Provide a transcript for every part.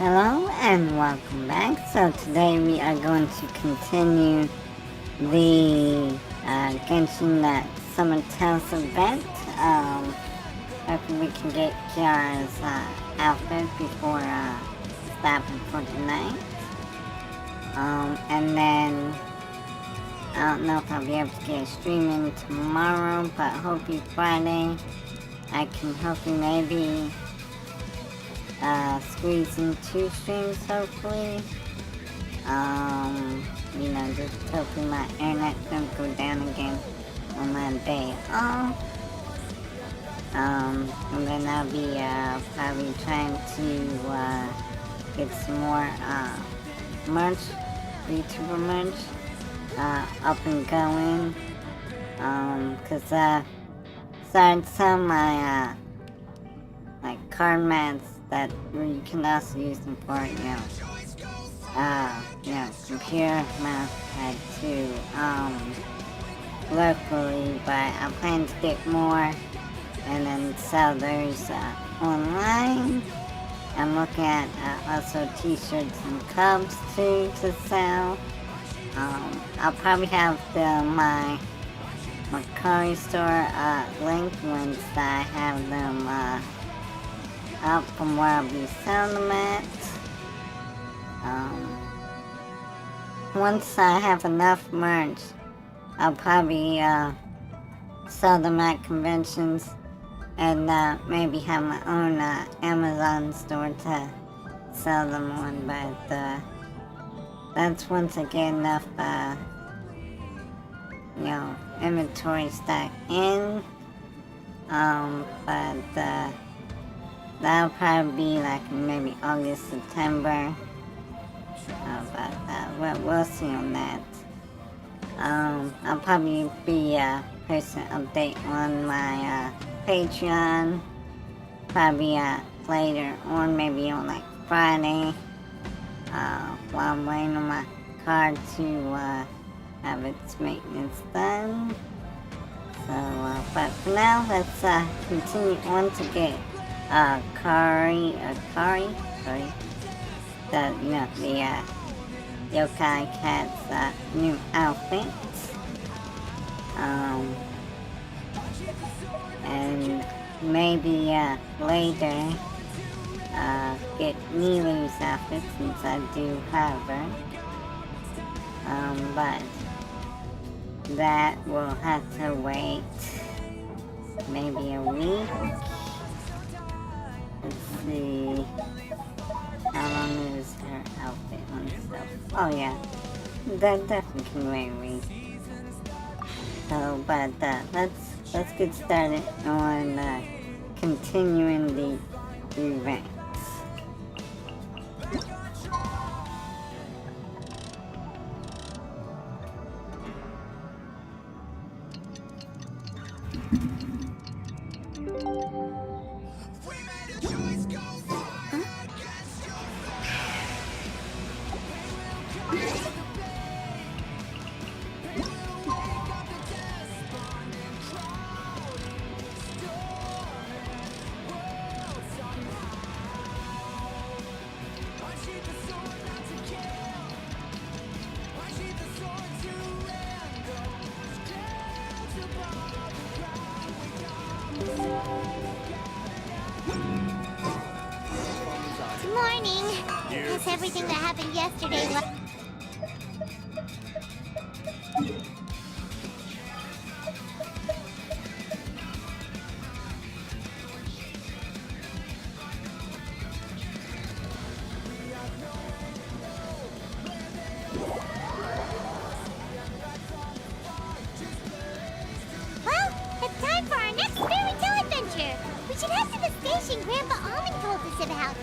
Hello and welcome back. So today we are going to continue the Genshin Summer Tales event. Hopefully we can get Kiara's outfit before stopping for tonight. And then I don't know if I'll be able to get a stream in tomorrow, but hopefully Friday I can hopefully maybe squeeze in 2 streams hopefully. Just hopefully my internet don't go down again on my day off. And then I'll be probably trying to get some more merch, YouTuber merch, up and going. Cause started some of my like card mats that you can also use them for, computer mouse pad too, locally, but I plan to get more and then sell those online. I'm looking at also t-shirts and cups too to sell. I'll probably have my Mercari store link once I have them up from where I'll be selling them at. Once I have enough merch, I'll probably sell them at conventions and maybe have my own Amazon store to sell them on, but that's once I get enough inventory stack in. But that'll probably be like maybe August, September. But we'll see on that. I'll probably be posting an update on my Patreon. Probably later on, maybe on like Friday. While I'm waiting on my card to have its maintenance done. So, but for now, let's continue on to get Kari, the Yokai Cat's new outfit. And maybe later get Nilu's outfit since I do have her. But that will have to wait maybe a week. Let's see. How long is her outfit on itself? Oh yeah, that definitely can wait a week. So, but let's get started on continuing the events. Everything that happened yesterday was... Well, it's time for our next fairy tale adventure. We should head to the station Grandpa Almond told us about.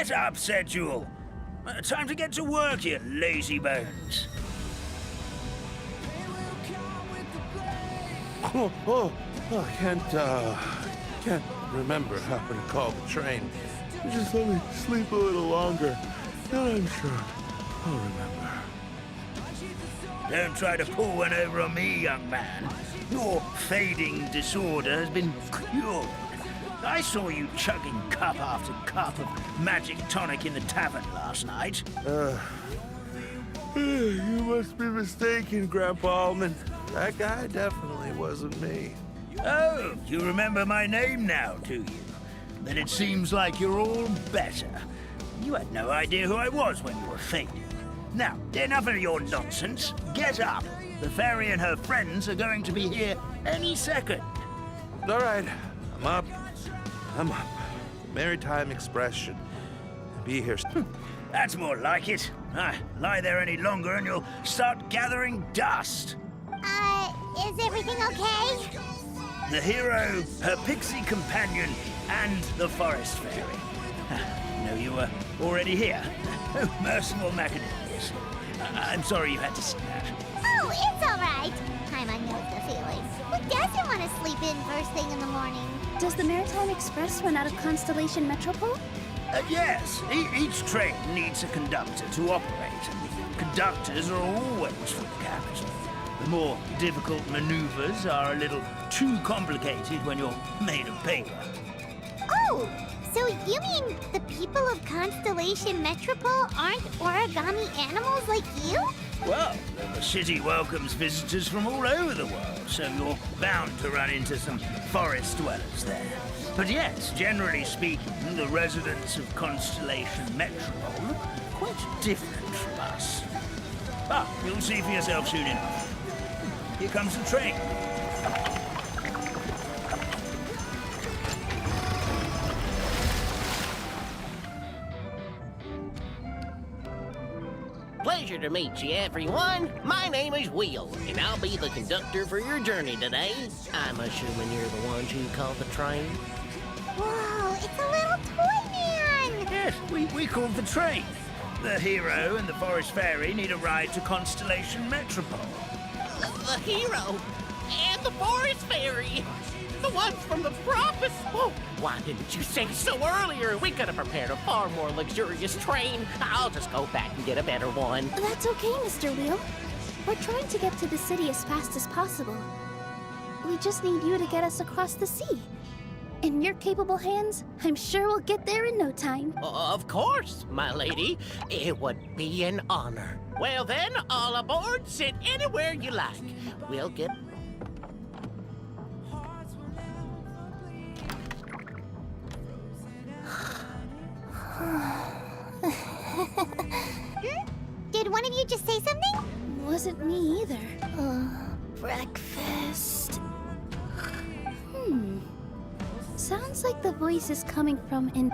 Get up, said Jewel. Time to get to work, you lazy bones. I can't remember having to call the train. Just let me sleep a little longer, and I'm sure I'll remember. Don't try to pull one over on me, young man. Your fading disorder has been cured. I saw you chugging cup after cup of magic tonic in the tavern last night. You must be mistaken, Grandpa Almond. That guy definitely wasn't me. Oh, you remember my name now, do you? Then it seems like you're all better. You had no idea who I was when you were fading. Now, enough of your nonsense. Get up. The fairy and her friends are going to be here any second. All right, I'm up. The Maritime Express should be here. That's more like it. Lie there any longer and you'll start gathering dust. Is everything okay? The hero, her pixie companion, and the forest fairy. Know you were already here. Oh, merciful macadamias. I'm sorry you had to see that. Oh, it's all right. Paimon knows the feeling. Who doesn't want to sleep in first thing in the morning? Does the Maritime Express run out of Constellation Metropole? Yes, each train needs a conductor to operate, and conductors are always from the capital. The more difficult maneuvers are a little too complicated when you're made of paper. Oh, so you mean the people of Constellation Metropole aren't origami animals like you? Well, the city welcomes visitors from all over the world, so you're bound to run into some forest dwellers there. But yes, generally speaking, the residents of Constellation Metropole are quite different from us. You'll see for yourself soon enough. Here comes the train. Pleasure to meet you, everyone. My name is Will, and I'll be the conductor for your journey today. I'm assuming you're the ones who called the train. Whoa, it's a little toy man! Yes, we called the train. The hero and the forest fairy need a ride to Constellation Metropole. The hero and the forest fairy. The ones from the prophets. Oh, why didn't you say so earlier? We could have prepared a far more luxurious train. I'll just go back and get a better one. That's okay, Mr. Wheel. We're trying to get to the city as fast as possible. We just need you to get us across the sea. In your capable hands, I'm sure we'll get there in no time. Of course, my lady. It would be an honor. Well then, all aboard. Sit anywhere you like. We'll get... Did one of you just say something? Wasn't me either. Breakfast. Sounds like the voice is coming from in...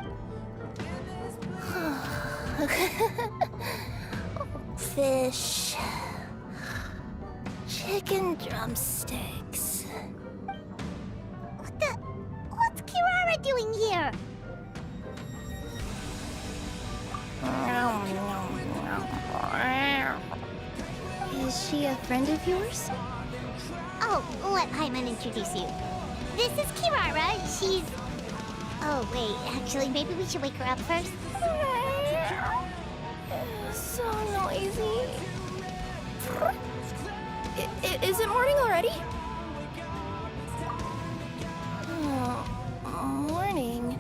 Fish. Chicken drumsticks. What's Kirara doing here? Is she a friend of yours? Oh, let Paimon introduce you. This is Kirara. She's... Oh, wait. Actually, maybe we should wake her up first. So noisy. Is it morning already? Morning.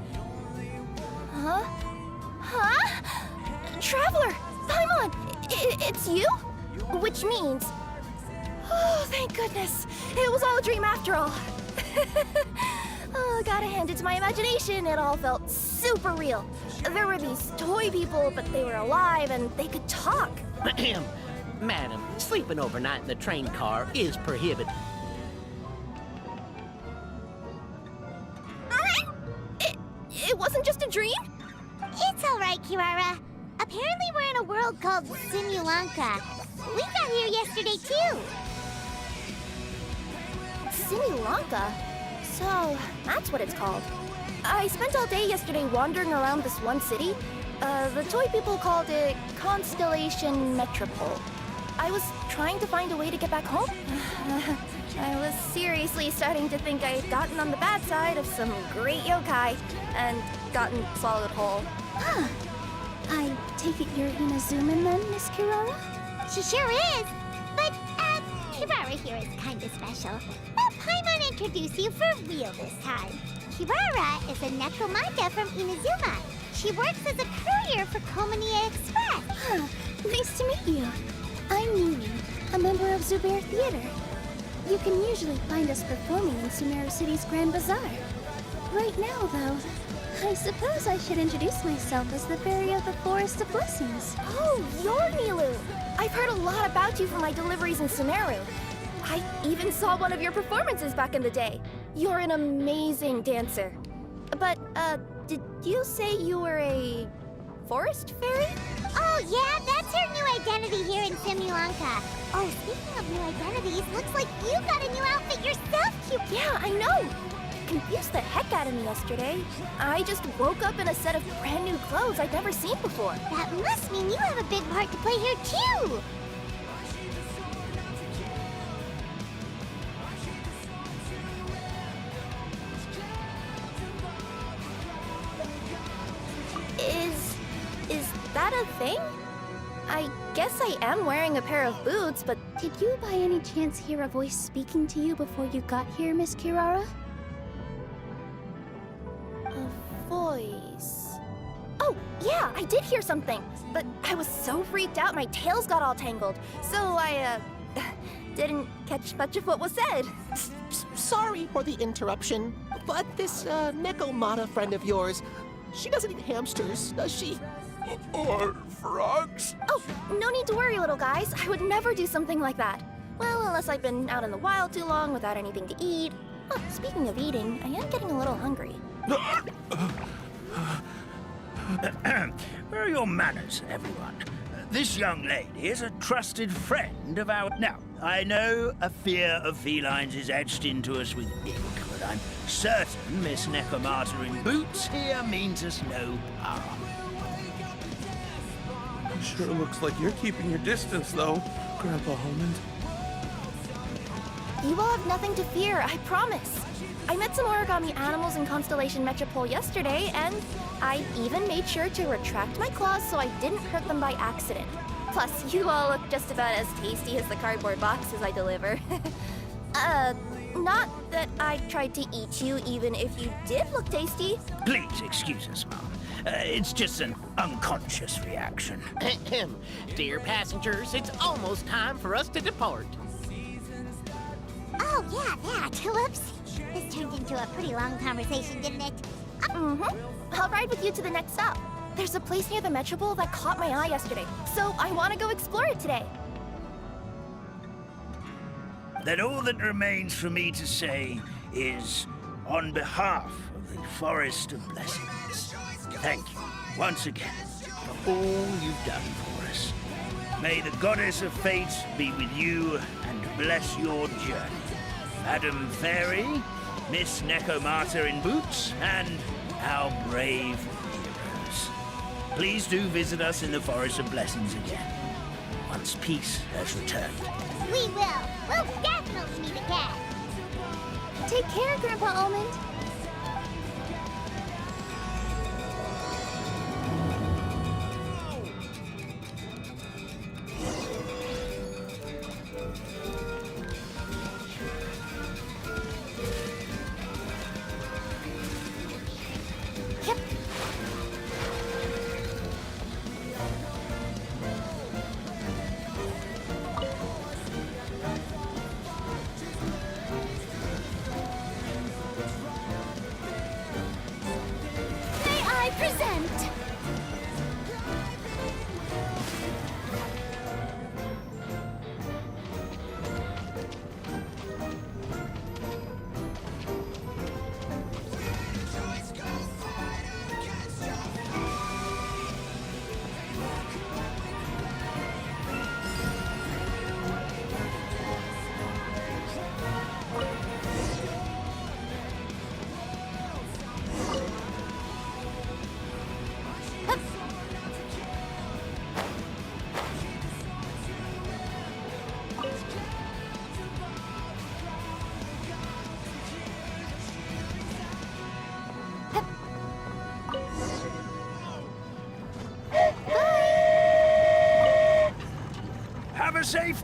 Huh? Huh? Traveler! Paimon! It's you? Which means... Oh, thank goodness. It was all a dream after all. Oh, gotta hand it to my imagination. It all felt super real. There were these toy people, but they were alive and they could talk. Ahem. Madam, sleeping overnight in the train car is prohibited. It wasn't just a dream? It's all right, Kirara. Apparently we're in a world called Simulanka. We got here yesterday, too. Simulanka? So, that's what it's called. I spent all day yesterday wandering around this one city. The toy people called it Constellation Metropole. I was trying to find a way to get back home. I was seriously starting to think I had gotten on the bad side of some great yokai and gotten swallowed whole. Huh. I take it you're Inazuman then, Miss Kirara? She sure is. But, Kirara here is kind of special. Let Paimon introduce you for real this time. Kirara is a necromanta from Inazuma. She works as a courier for Komania Express. Huh. Nice to meet you. I'm Mimi, a member of Zubair Theater. You can usually find us performing in Sumeru City's Grand Bazaar. Right now, though, I suppose I should introduce myself as the Fairy of the Forest of Blessings. Oh, you're Nilu! I've heard a lot about you from my deliveries in Sumeru. I even saw one of your performances back in the day. You're an amazing dancer. But, did you say you were a forest fairy? Oh, yeah, that's her new identity here in Simulanka. Oh, speaking of new identities, looks like you got a new outfit yourself, Cute. Yeah, I know! Confused the heck out of me yesterday. I just woke up in a set of brand new clothes I'd never seen before. That must mean you have a big part to play here, too. Is that a thing? I guess I am wearing a pair of boots, but Did you by any chance hear a voice speaking to you before you got here, Miss Kirara? a voice... Oh, yeah, I did hear something, but I was so freaked out my tails got all tangled, so I, didn't catch much of what was said. Sorry for the interruption, but this Nekomata friend of yours, she doesn't eat hamsters, does she? Or frogs? Oh, no need to worry, little guys. I would never do something like that. Well, unless I've been out in the wild too long without anything to eat. Oh, speaking of eating, I am getting a little hungry. Where are your manners, everyone? This young lady is a trusted friend of our... Now, I know a fear of felines is etched into us with ink, but I'm certain Miss Nekomata in boots here means us no harm. Sure looks like you're keeping your distance, though, Grandpa Almond. You all have nothing to fear, I promise. I met some origami animals in Constellation Metropole yesterday, and I even made sure to retract my claws so I didn't hurt them by accident. Plus, you all look just about as tasty as the cardboard boxes I deliver. Not that I tried to eat you, even if you did look tasty. Please excuse us, Mom. It's just an unconscious reaction. Dear passengers, it's almost time for us to depart. Oh, yeah, that. Whoops. This turned into a pretty long conversation, didn't it? I'll ride with you to the next stop. There's a place near the Metropole that caught my eye yesterday, so I want to go explore it today. Then all that remains for me to say is, on behalf of the Forest of Blessings, thank you once again for all you've done for us. May the Goddess of Fate be with you and bless your journey. Madam Fairy, Miss Nekomata in boots, and our brave heroes. Please do visit us in the Forest of Blessings again, once peace has returned. We will. We'll definitely meet again. Take care, Grandpa Almond. Yep.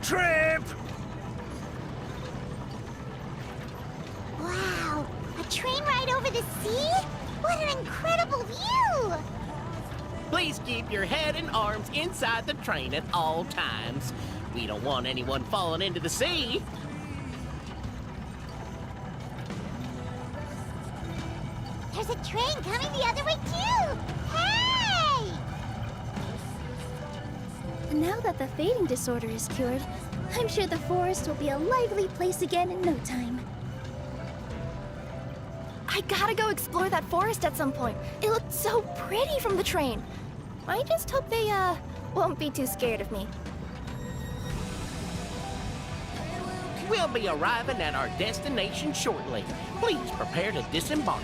trip! Wow, a train ride over the sea? What an incredible view! Please keep your head and arms inside the train at all times. We don't want anyone falling into the sea. There's a train coming the other way too! Hey! Now that the fading disorder is cured, I'm sure the forest will be a lively place again in no time. I gotta go explore that forest at some point. It looked so pretty from the train. I just hope they, won't be too scared of me. We'll be arriving at our destination shortly. Please prepare to disembark.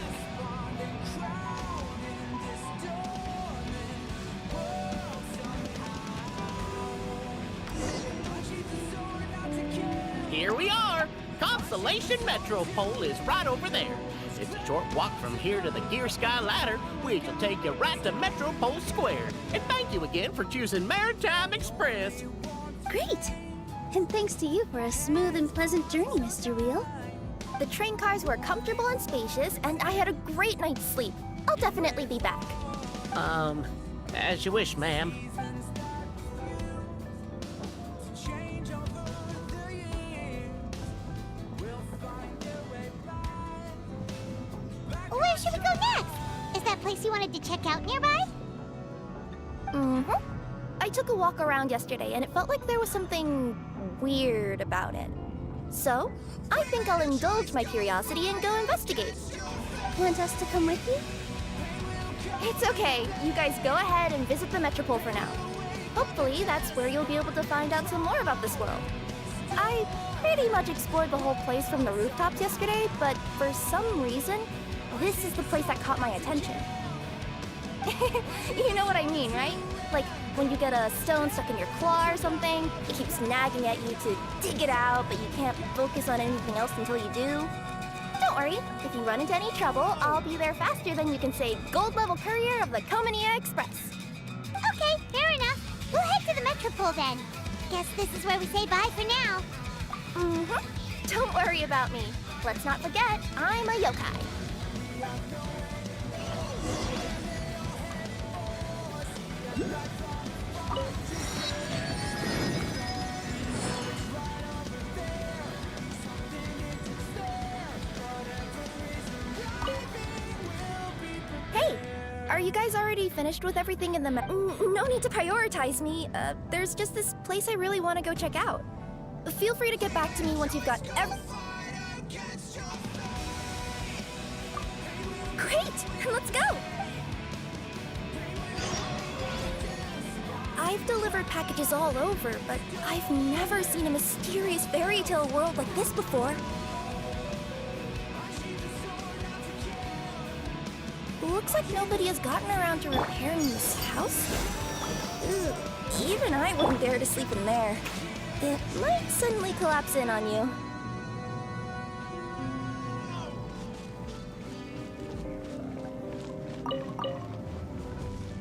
Here we are! Constellation Metropole is right over there. It's a short walk from here to the Gear Sky Ladder, which will take you right to Metropole Square. And thank you again for choosing Maritime Express. Great! And thanks to you for a smooth and pleasant journey, Mr. Wheel. The train cars were comfortable and spacious, and I had a great night's sleep. I'll definitely be back. As you wish, ma'am. Where should we go next? Is that place you wanted to check out nearby? Mm-hmm. I took a walk around yesterday, and it felt like there was something weird about it. So, I think I'll indulge my curiosity and go investigate. Want us to come with you? It's okay. You guys go ahead and visit the Metropole for now. Hopefully, that's where you'll be able to find out some more about this world. I pretty much explored the whole place from the rooftops yesterday, but for some reason, this is the place that caught my attention. You know what I mean, right? Like, when you get a stone stuck in your claw or something, it keeps nagging at you to dig it out, but you can't focus on anything else until you do. Don't worry, if you run into any trouble, I'll be there faster than you can say gold level courier of the Comania Express. Okay, fair enough. We'll head to the Metropole then. Guess this is where we say bye for now. Mm-hmm. Don't worry about me. Let's not forget, I'm a yokai. Hey, are you guys already finished with everything in the No need to prioritize me. There's just this place I really want to go check out. Feel free to get back to me once you've got Great! Let's go! I've delivered packages all over, but I've never seen a mysterious fairy tale world like this before. Looks like nobody has gotten around to repairing this house. Ugh, even I wouldn't dare to sleep in there. It might suddenly collapse in on you.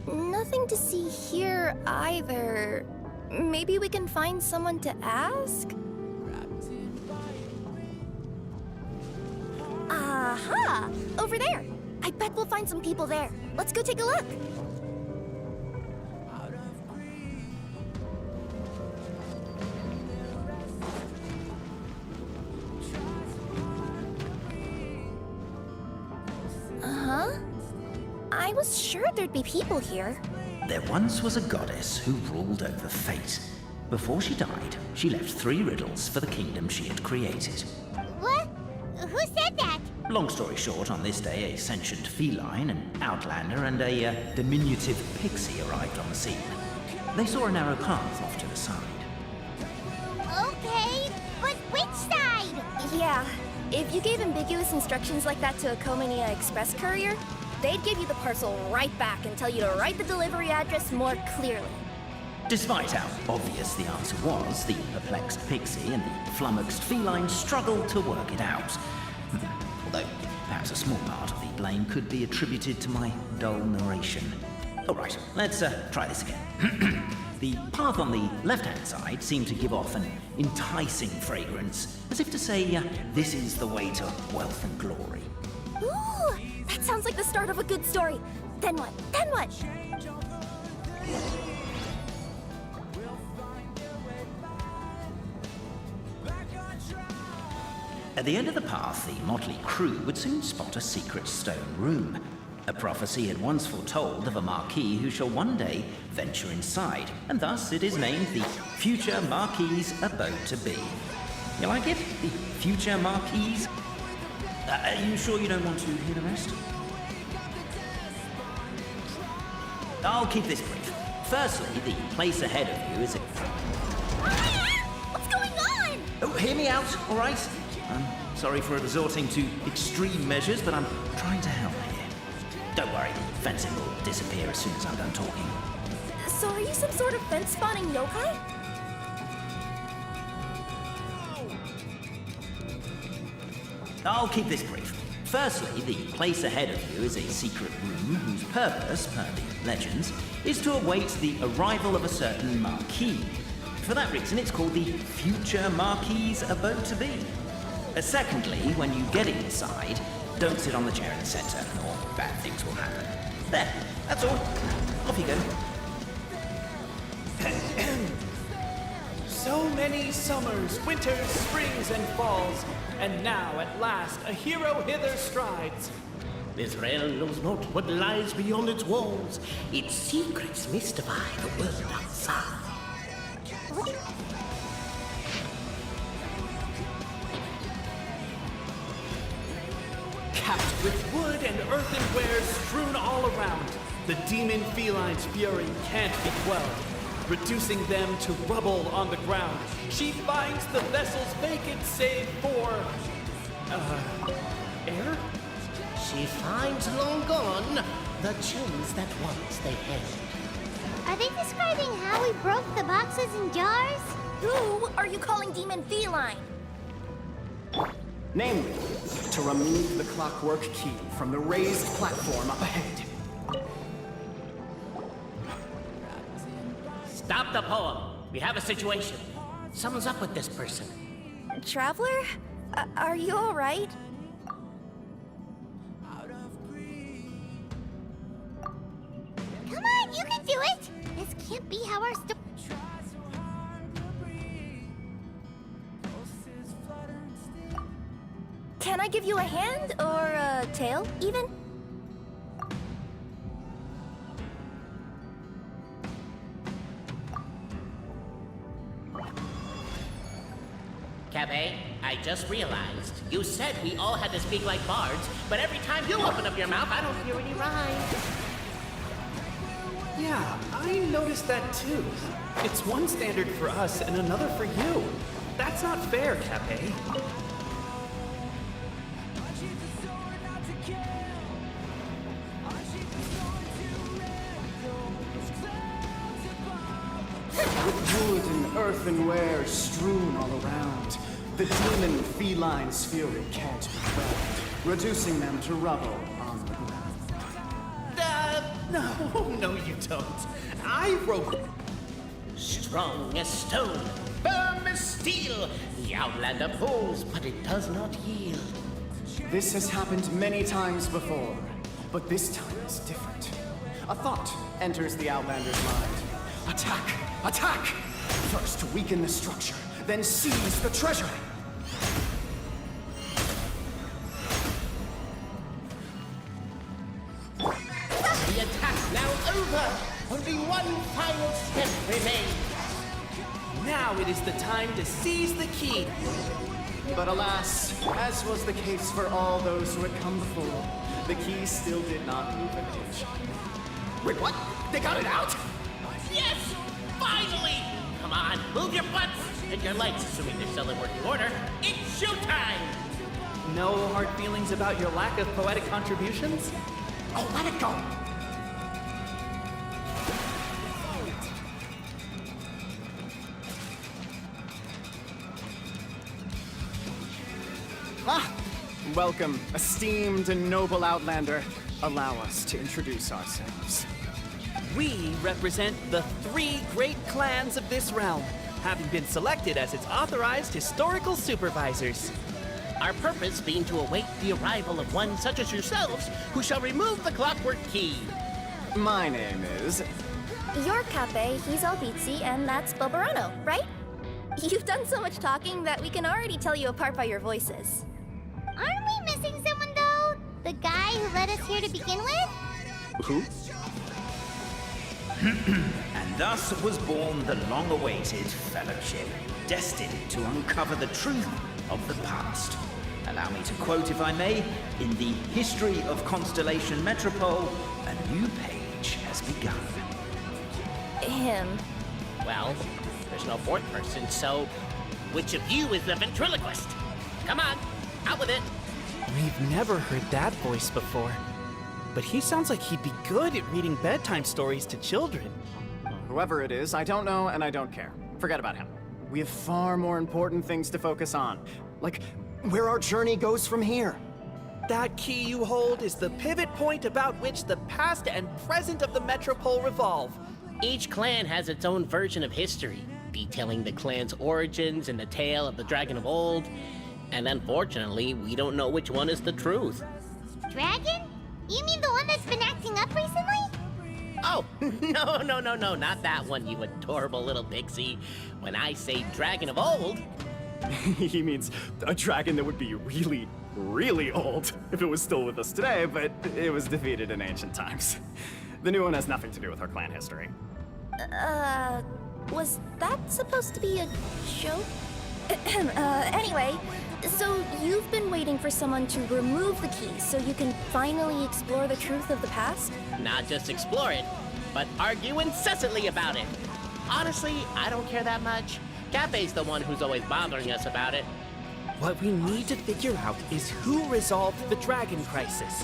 Nothing to see here either. Maybe we can find someone to ask? Aha! Over there! I bet we'll find some people there. Let's go take a look. Uh-huh. I was sure there'd be people here. There once was a goddess who ruled over fate. Before she died, she left 3 riddles for the kingdom she had created. What? Who said that? Long story short, on this day, a sentient feline, an outlander, and a diminutive pixie arrived on the scene. They saw a narrow path off to the side. Okay, but which side? Yeah, if you gave ambiguous instructions like that to a Comania Express courier, they'd give you the parcel right back and tell you to write the delivery address more clearly. Despite how obvious the answer was, the perplexed pixie and the flummoxed feline struggled to work it out. Although perhaps a small part of the blame could be attributed to my dull narration. All right, let's try this again. The path on the left-hand side seemed to give off an enticing fragrance, as if to say, this is the way to wealth and glory. Ooh, that sounds like the start of a good story. Then what? Then what? At the end of the path, the motley crew would soon spot a secret stone room. A prophecy had once foretold of a Marquis who shall one day venture inside, and thus it is named the future Marquis's abode to be. You like it? The future Marquis's? Are you sure you don't want to hear the rest? I'll keep this brief. Firstly, the place ahead of you is a... What's going on? Oh, hear me out, all right? I'm sorry for resorting to extreme measures, but I'm trying to help here. Don't worry, fencing will disappear as soon as I'm done talking. So are you some sort of fence-spawning yokai? I'll keep this brief. Firstly, the place ahead of you is a secret room whose purpose, per the legends, is to await the arrival of a certain Marquis. For that reason, it's called the future Marquis's abode to be. Secondly, when you get inside, don't sit on the chair in the center, or bad things will happen. There, that's all. Off you go. So many summers, winters, springs, and falls, and now at last a hero hither strides. This realm knows not what lies beyond its walls. Its secrets mystify the world outside. Capped with wood and earthenware strewn all around, the demon feline's fury can't be quelled. Reducing them to rubble on the ground, she finds the vessel's vacant save for... air? She finds long gone the gems that once they held. Are they describing how we broke the boxes and jars? Who are you calling Demon Feline? Namely, to remove the clockwork key from the raised platform up ahead. Stop the poem. We have a situation. Something's up with this person. Traveler? Are you alright? Come on, you can do it! This can't be how our Can I give you a hand or a tail, even? Cabe, I just realized. You said we all had to speak like bards, but every time you open up your mouth, I don't hear any rhyme. Yeah, I noticed that too. It's one standard for us and another for you. That's not fair, Cape. With wood and earthenware strewn all around, the demon feline's fury can't be quelled, reducing them to rubble on the ground. No, you don't. I wrote... Strong as stone, firm as steel. The Outlander pulls, but it does not yield. This has happened many times before, but this time is different. A thought enters the Outlander's mind. Attack! Attack! First weaken the structure, then seize the treasure! The attack's now over. Only one final step remains. Now it is the time to seize the key. But alas, as was the case for all those who had come before, the key still did not move an inch. Wait, what? They got it out? Yes! Finally! Come on, move your butts and your legs, assuming they're still in working order. It's showtime! No hard feelings about your lack of poetic contributions? Oh, let it go! Ah! Welcome, esteemed and noble Outlander. Allow us to introduce ourselves. We represent the 3 great clans of this realm, having been selected as its authorized historical supervisors. Our purpose being to await the arrival of one such as yourselves who shall remove the clockwork key. My name is... You're Cafe, he's Albizzi, and that's Bobarano, right? You've done so much talking that we can already tell you apart by your voices. Aren't we missing someone, though? The guy who led us here to begin with? Who? And thus was born the long-awaited fellowship, destined to uncover the truth of the past. Allow me to quote, if I may, in the history of Constellation Metropole, a new page has begun. Him. Well, there's no fourth person, so which of you is the ventriloquist? Come on, out with it. We've never heard that voice before. But he sounds like he'd be good at reading bedtime stories to children. Whoever it is, I don't know and I don't care. Forget about him. We have far more important things to focus on. Like, where our journey goes from here. That key you hold is the pivot point about which the past and present of the Metropole revolve. Each clan has its own version of history, detailing the clan's origins and the tale of the Dragon of Old. And unfortunately, we don't know which one is the truth. Dragon? You mean the one that's been acting up recently? Oh, no, not that one, you adorable little pixie. When I say Dragon of Old... He means a dragon that would be really, really old if it was still with us today, but it was defeated in ancient times. The new one has nothing to do with our clan history. Was that supposed to be a joke? Anyway, so you've been waiting for someone to remove the key so you can finally explore the truth of the past? Not just explore it, but argue incessantly about it. Honestly, I don't care that much. Cafe's the one who's always bothering us about it. What we need to figure out is who resolved the dragon crisis.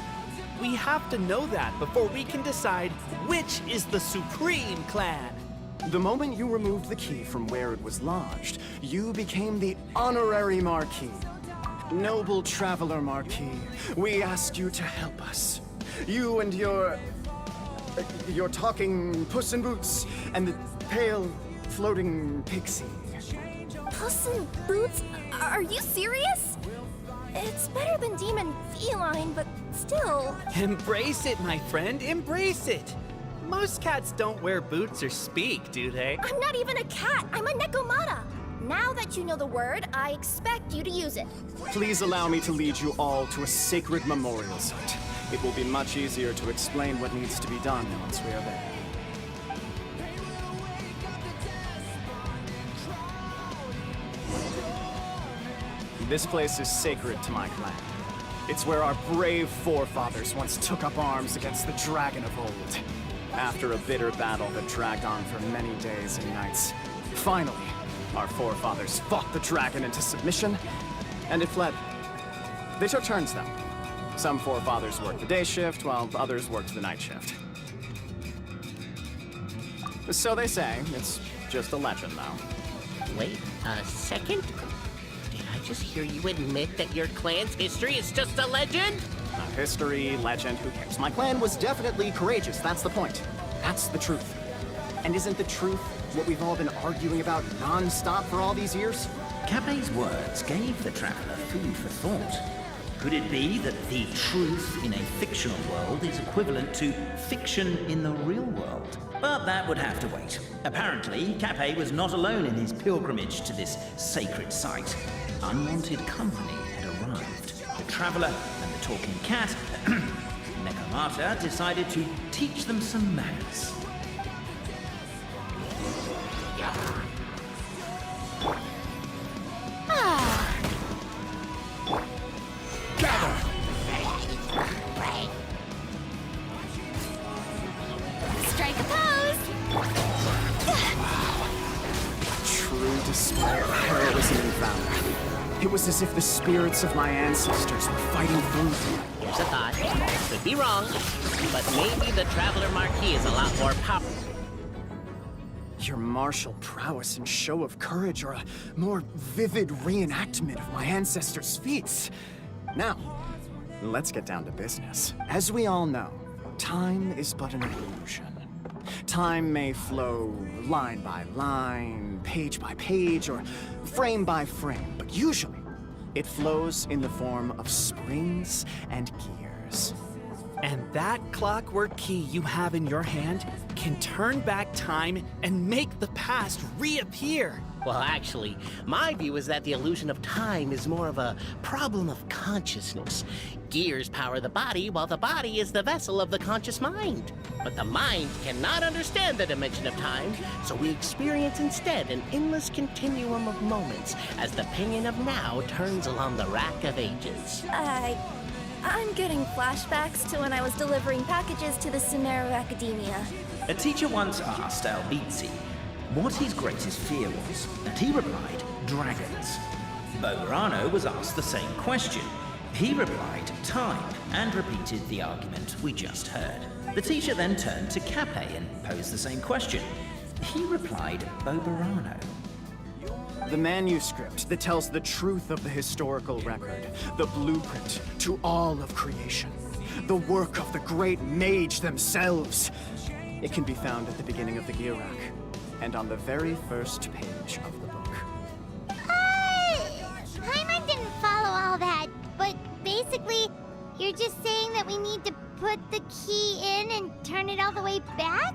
We have to know that before we can decide which is the supreme clan. The moment you removed the key from where it was lodged, you became the honorary Marquis. Noble Traveler Marquis, we ask you to help us. You and your talking Puss in Boots and the pale floating pixie. Puss in Boots? Are you serious? It's better than demon feline, but still. Embrace it, my friend, embrace it. Most cats don't wear boots or speak, do they? I'm not even a cat, I'm a Nekomata. Now that you know the word, I expect you to use it. Please allow me to lead you all to a sacred memorial site. It will be much easier to explain what needs to be done once we are there. This place is sacred to my clan. It's where our brave forefathers once took up arms against the Dragon of Old. After a bitter battle that dragged on for many days and nights, finally, our forefathers fought the dragon into submission, and it fled. They took turns, though. Some forefathers worked the day shift, while others worked the night shift. So they say. It's just a legend, though. Wait a second. Did I just hear you admit that your clan's history is just a legend? History, legend, who cares? My clan was definitely courageous, that's the point. That's the truth. And isn't the truth what we've all been arguing about non-stop for all these years? Capet's words gave the traveler food for thought. Could it be that the truth in a fictional world is equivalent to fiction in the real world? But that would have to wait. Apparently, Capet was not alone in his pilgrimage to this sacred site. Unwanted company had arrived. The traveler and the talking cat, Nekomata, decided to teach them some manners. Strike a pose! True display of heroism and valor. It was as if the spirits of my ancestors were fighting through me. Here's a thought. Could be wrong, but maybe the Traveler Marquis is a lot more powerful. Your martial prowess and show of courage are a more vivid reenactment of my ancestors' feats. Now, let's get down to business. As we all know, time is but an illusion. Time may flow line by line, page by page, or frame by frame, but usually it flows in the form of springs and gears. And that clockwork key you have in your hand can turn back time and make the past reappear. Well, actually, my view is that the illusion of time is more of a problem of consciousness. Gears power the body, while the body is the vessel of the conscious mind. But the mind cannot understand the dimension of time, so we experience instead an endless continuum of moments as the pinion of now turns along the rack of ages. I'm getting flashbacks to when I was delivering packages to the Sumeru Academia. A teacher once asked Albizzi what his greatest fear was, and he replied, dragons. Boberano was asked the same question. He replied, time, and repeated the argument we just heard. The teacher then turned to Cape and posed the same question. He replied, Boberano. The manuscript that tells the truth of the historical record, the blueprint to all of creation, the work of the great mage themselves. It can be found at the beginning of the gear rack, and on the very first page of the book. Paimon didn't follow all that, but basically, you're just saying that we need to put the key in and turn it all the way back?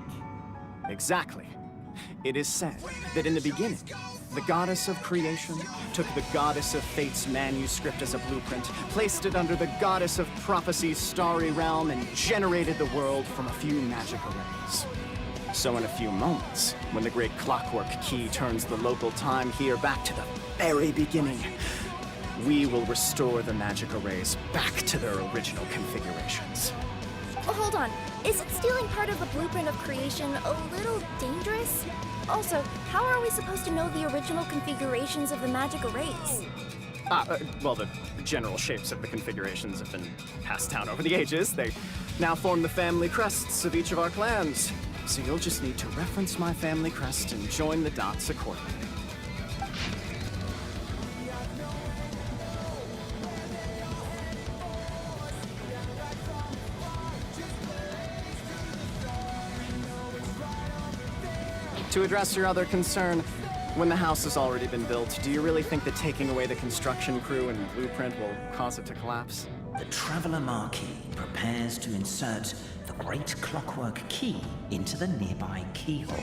Exactly. It is said that in the beginning, the goddess of creation took the goddess of fate's manuscript as a blueprint, placed it under the goddess of prophecy's starry realm, and generated the world from a few magic arrays. So in a few moments, when the great clockwork key turns the local time here back to the very beginning, we will restore the magic arrays back to their original configurations. Oh, hold on. Isn't stealing part of the blueprint of creation a little dangerous? Also, how are we supposed to know the original configurations of the magic arrays? Well, the general shapes of the configurations have been passed down over the ages. They now form the family crests of each of our clans. So you'll just need to reference my family crest and join the dots accordingly. To address your other concern, when the house has already been built, do you really think that taking away the construction crew and blueprint will cause it to collapse? The Traveler Marquis prepares to insert the great clockwork key into the nearby keyhole.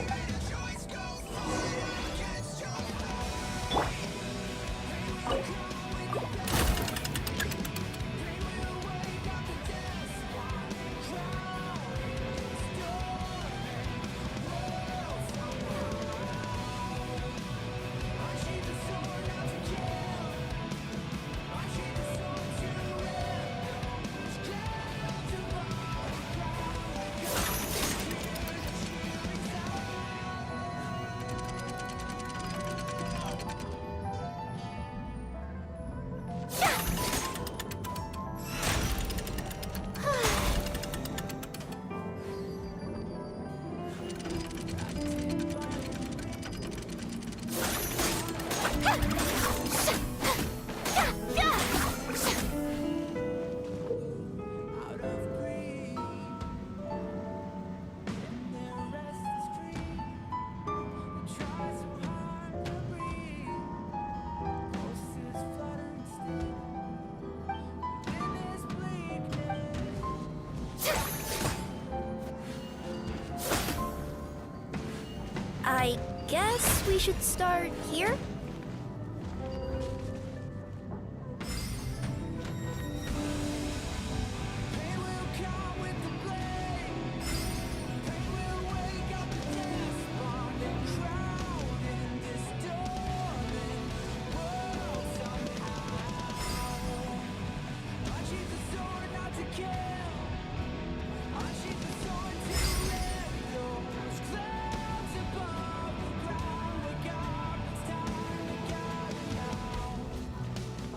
I guess we should start here?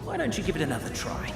Why don't you give it another try?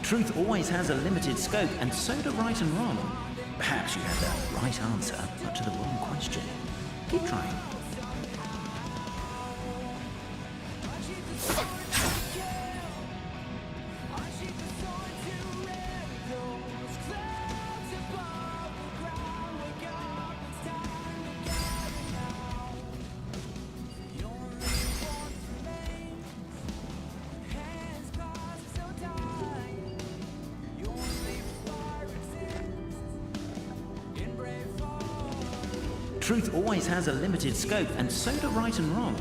Truth always has a limited scope, and so do right and wrong. Perhaps you had the right answer, but to the wrong question. Keep trying. Truth always has a limited scope, and so do right and wrong.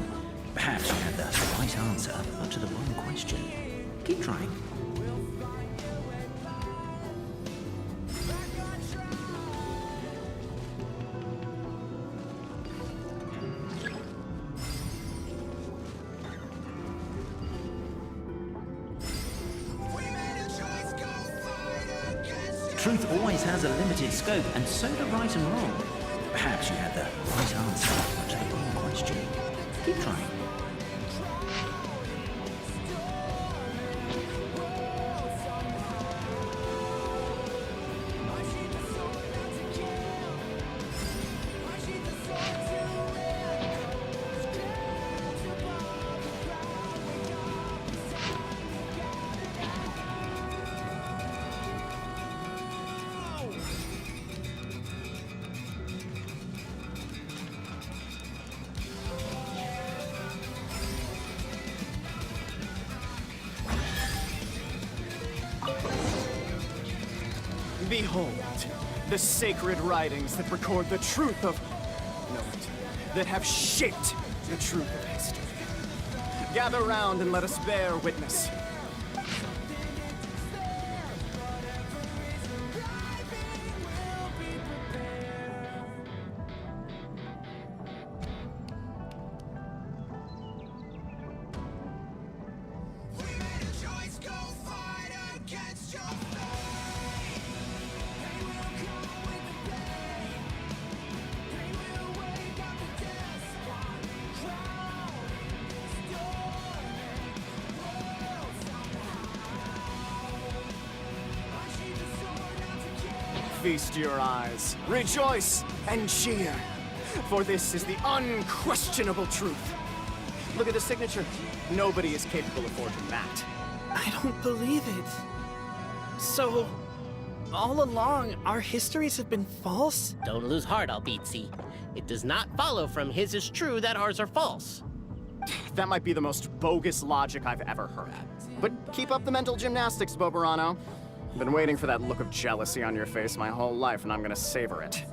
Perhaps you had the right answer, but to the wrong question. Keep trying. Truth always has a limited scope, and so do right and wrong. Perhaps you had the right answer, but to the wrong question. Keep trying. Behold, the sacred writings that record the truth of... No, that have shaped the truth of history. Gather round and let us bear witness. Feast your eyes, rejoice, and cheer. For this is the unquestionable truth. Look at the signature. Nobody is capable of forging that. I don't believe it. So, all along, our histories have been false? Don't lose heart, Albizzi. It does not follow from his is true that ours are false. That might be the most bogus logic I've ever heard. But keep up the mental gymnastics, Boberano. I've been waiting for that look of jealousy on your face my whole life, and I'm gonna savor it.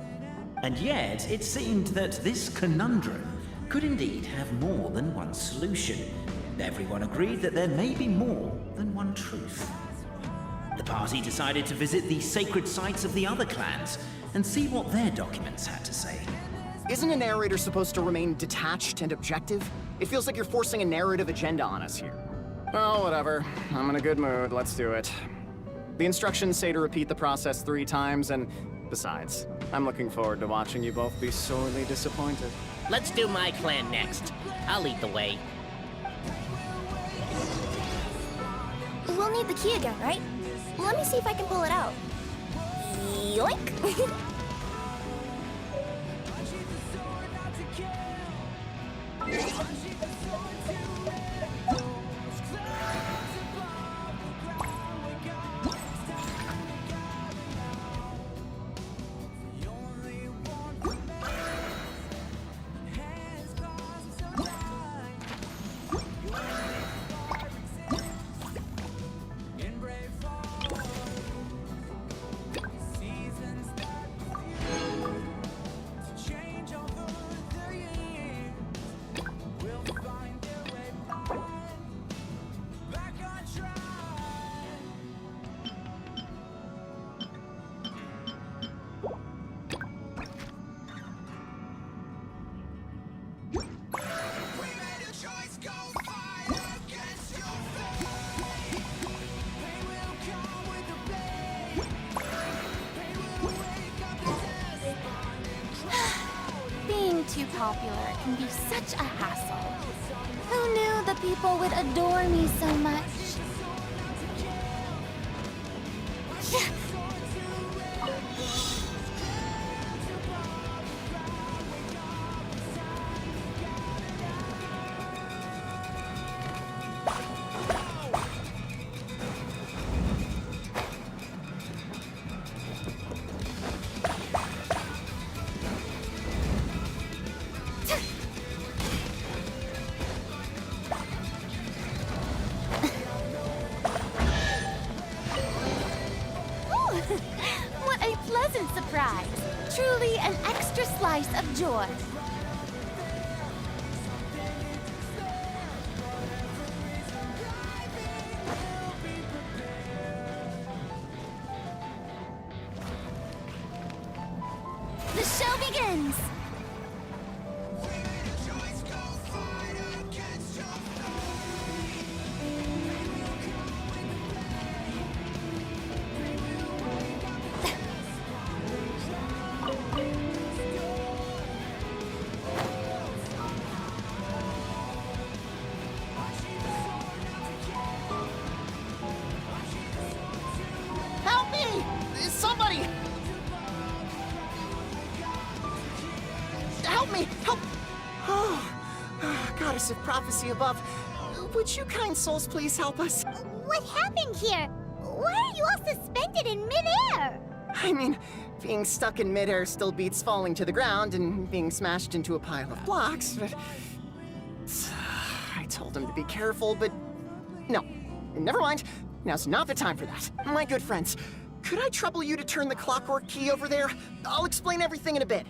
And yet, it seemed that this conundrum could indeed have more than one solution. Everyone agreed that there may be more than one truth. The party decided to visit the sacred sites of the other clans and see what their documents had to say. Isn't a narrator supposed to remain detached and objective? It feels like you're forcing a narrative agenda on us here. Well, whatever. I'm in a good mood. Let's do it. The instructions say to repeat the process 3 times, and besides, I'm looking forward to watching you both be sorely disappointed. Let's do my clan next. I'll lead the way. We'll need the key again, right? Let me see if I can pull it out. Yoink! Being too popular can be such a hassle. Who knew the people would adore me so much? What a pleasant surprise! Truly an extra slice of joy. The show begins! Help me! Somebody! Help me! Help! Oh, goddess of prophecy above, would you kind souls please help us? What happened here? Why are you all suspended in midair? I mean, being stuck in midair still beats falling to the ground and being smashed into a pile of blocks, but... I told him to be careful, but... No, never mind. Now's not the time for that. My good friends, could I trouble you to turn the clockwork key over there? I'll explain everything in a bit.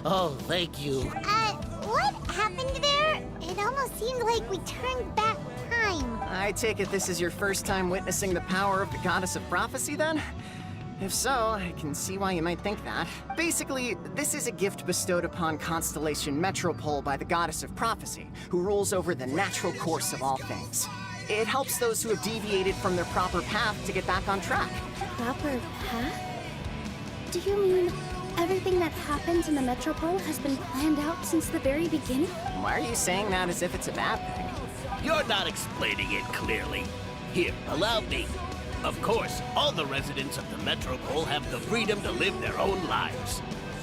Oh, thank you. What happened there? It almost seemed like we turned back time. I take it this is your first time witnessing the power of the Goddess of Prophecy, then? If so, I can see why you might think that. Basically, this is a gift bestowed upon Constellation Metropole by the Goddess of Prophecy, who rules over the natural course of all things. It helps those who have deviated from their proper path to get back on track. Proper path? Do you mean everything that happens in the Metropole has been planned out since the very beginning? Why are you saying that as if it's a bad thing? You're not explaining it clearly. Here, allow me. Of course, all the residents of the Metropole have the freedom to live their own lives.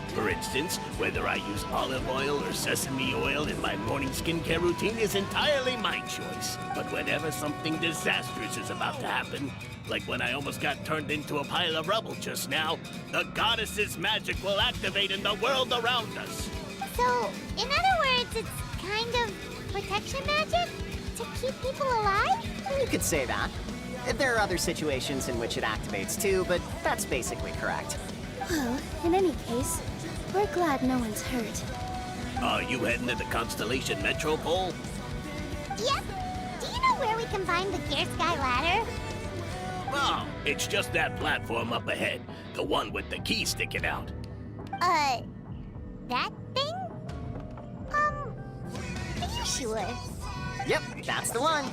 For instance, whether I use olive oil or sesame oil in my morning skincare routine is entirely my choice. But whenever something disastrous is about to happen, like when I almost got turned into a pile of rubble just now, the goddess's magic will activate in the world around us. So, in other words, it's kind of protection magic? To keep people alive? You could say that. There are other situations in which it activates too, but that's basically correct. Well, in any case, we're glad no one's hurt. Are you heading to the Constellation Metropole? Yep. Do you know where we can find the Gear Sky ladder? Oh, it's just that platform up ahead. The one with the key sticking out. That thing? Are you sure? Yep, that's the one.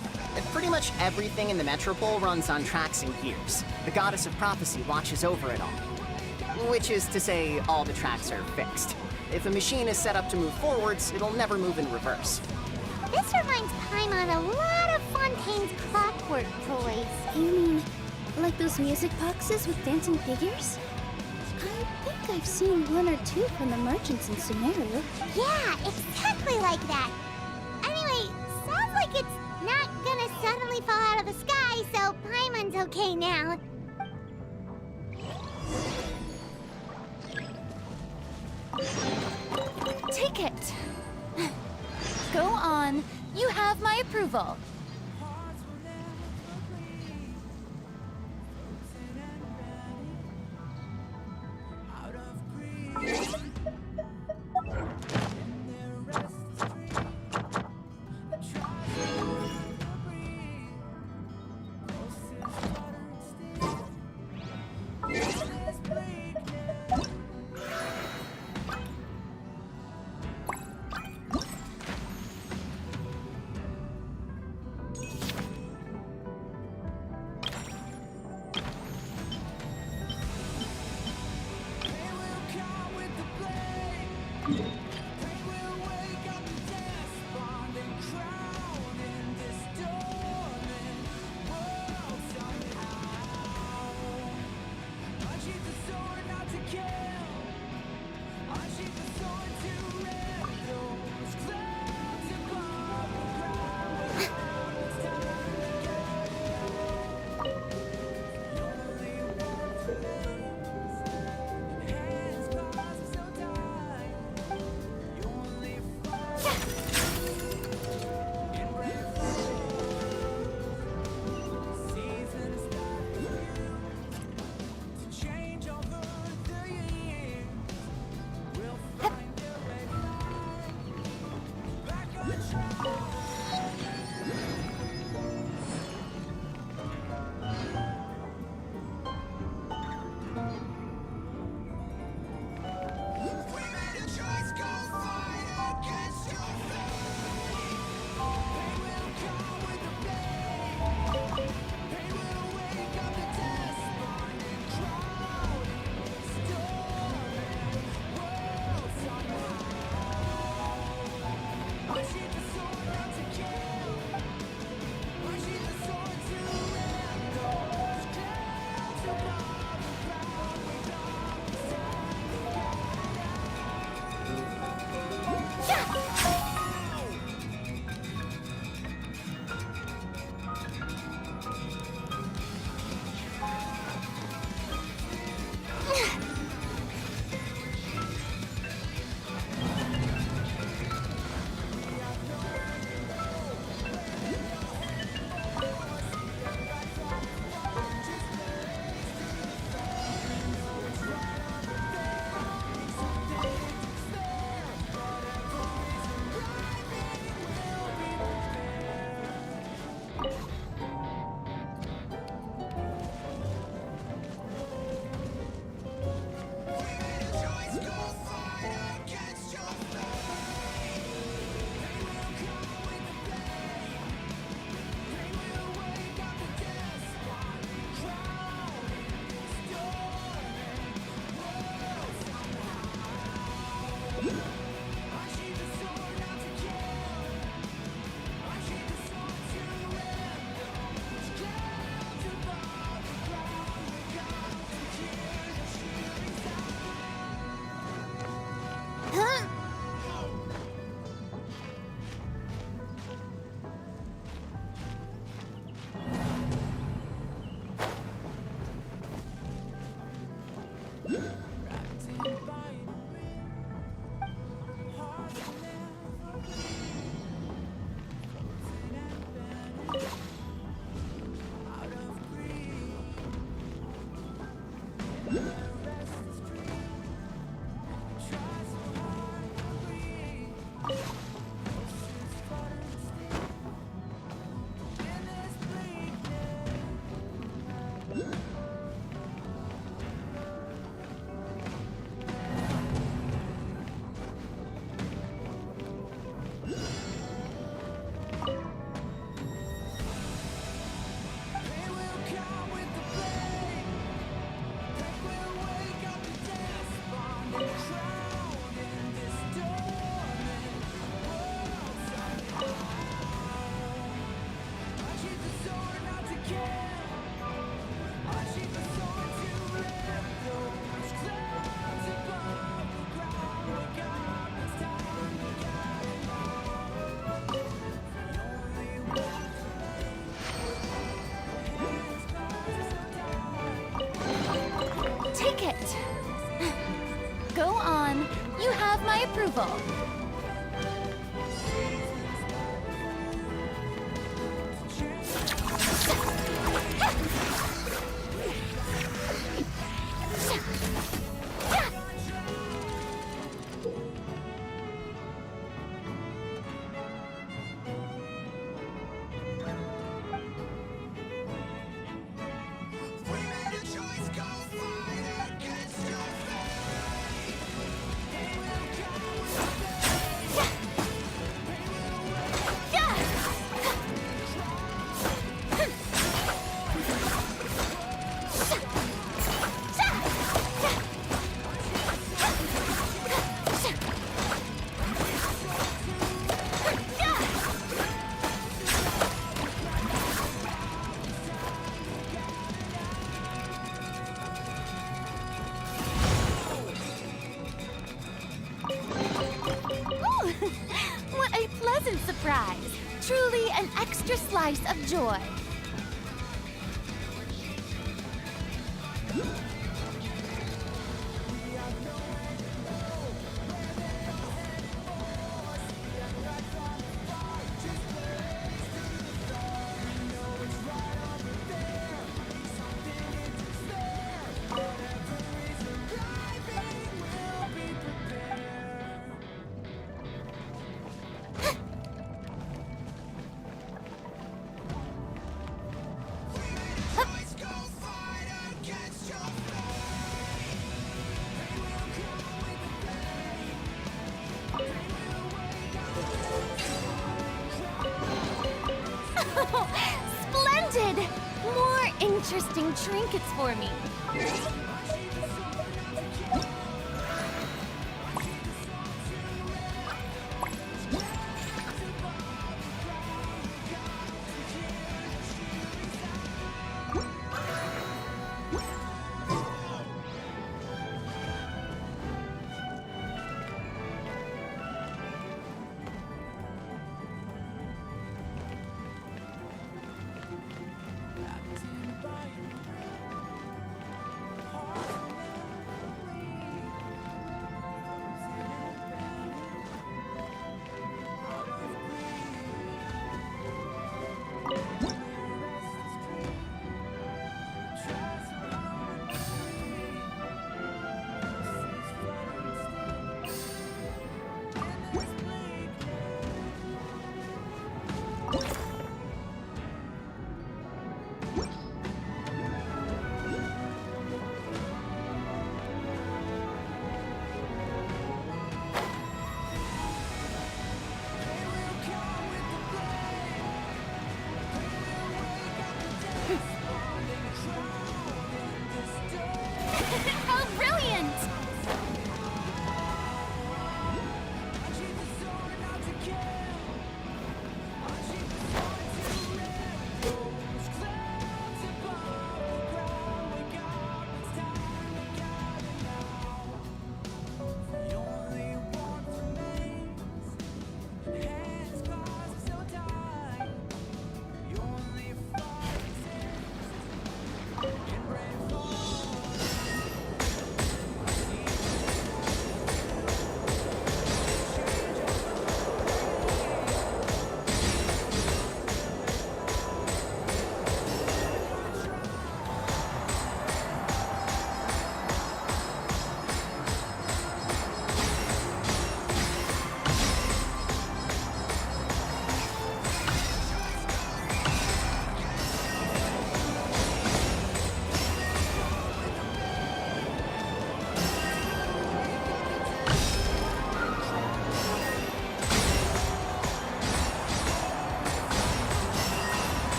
Pretty much everything in the Metropole runs on tracks and gears. The Goddess of Prophecy watches over it all. Which is to say, all the tracks are fixed. If a machine is set up to move forwards, it'll never move in reverse. This reminds Paimon a lot of Fontaine's clockwork toys. You mean, like those music boxes with dancing figures? I think I've seen one or two from the merchants in Sumeru. Yeah, exactly like that. Anyway, sounds like it's not gonna suddenly fall out of the sky, so Paimon's okay now. Take it. Go on. You have my approval. approval. What a pleasant surprise! Truly an extra slice of joy. Splendid! More interesting trinkets for me.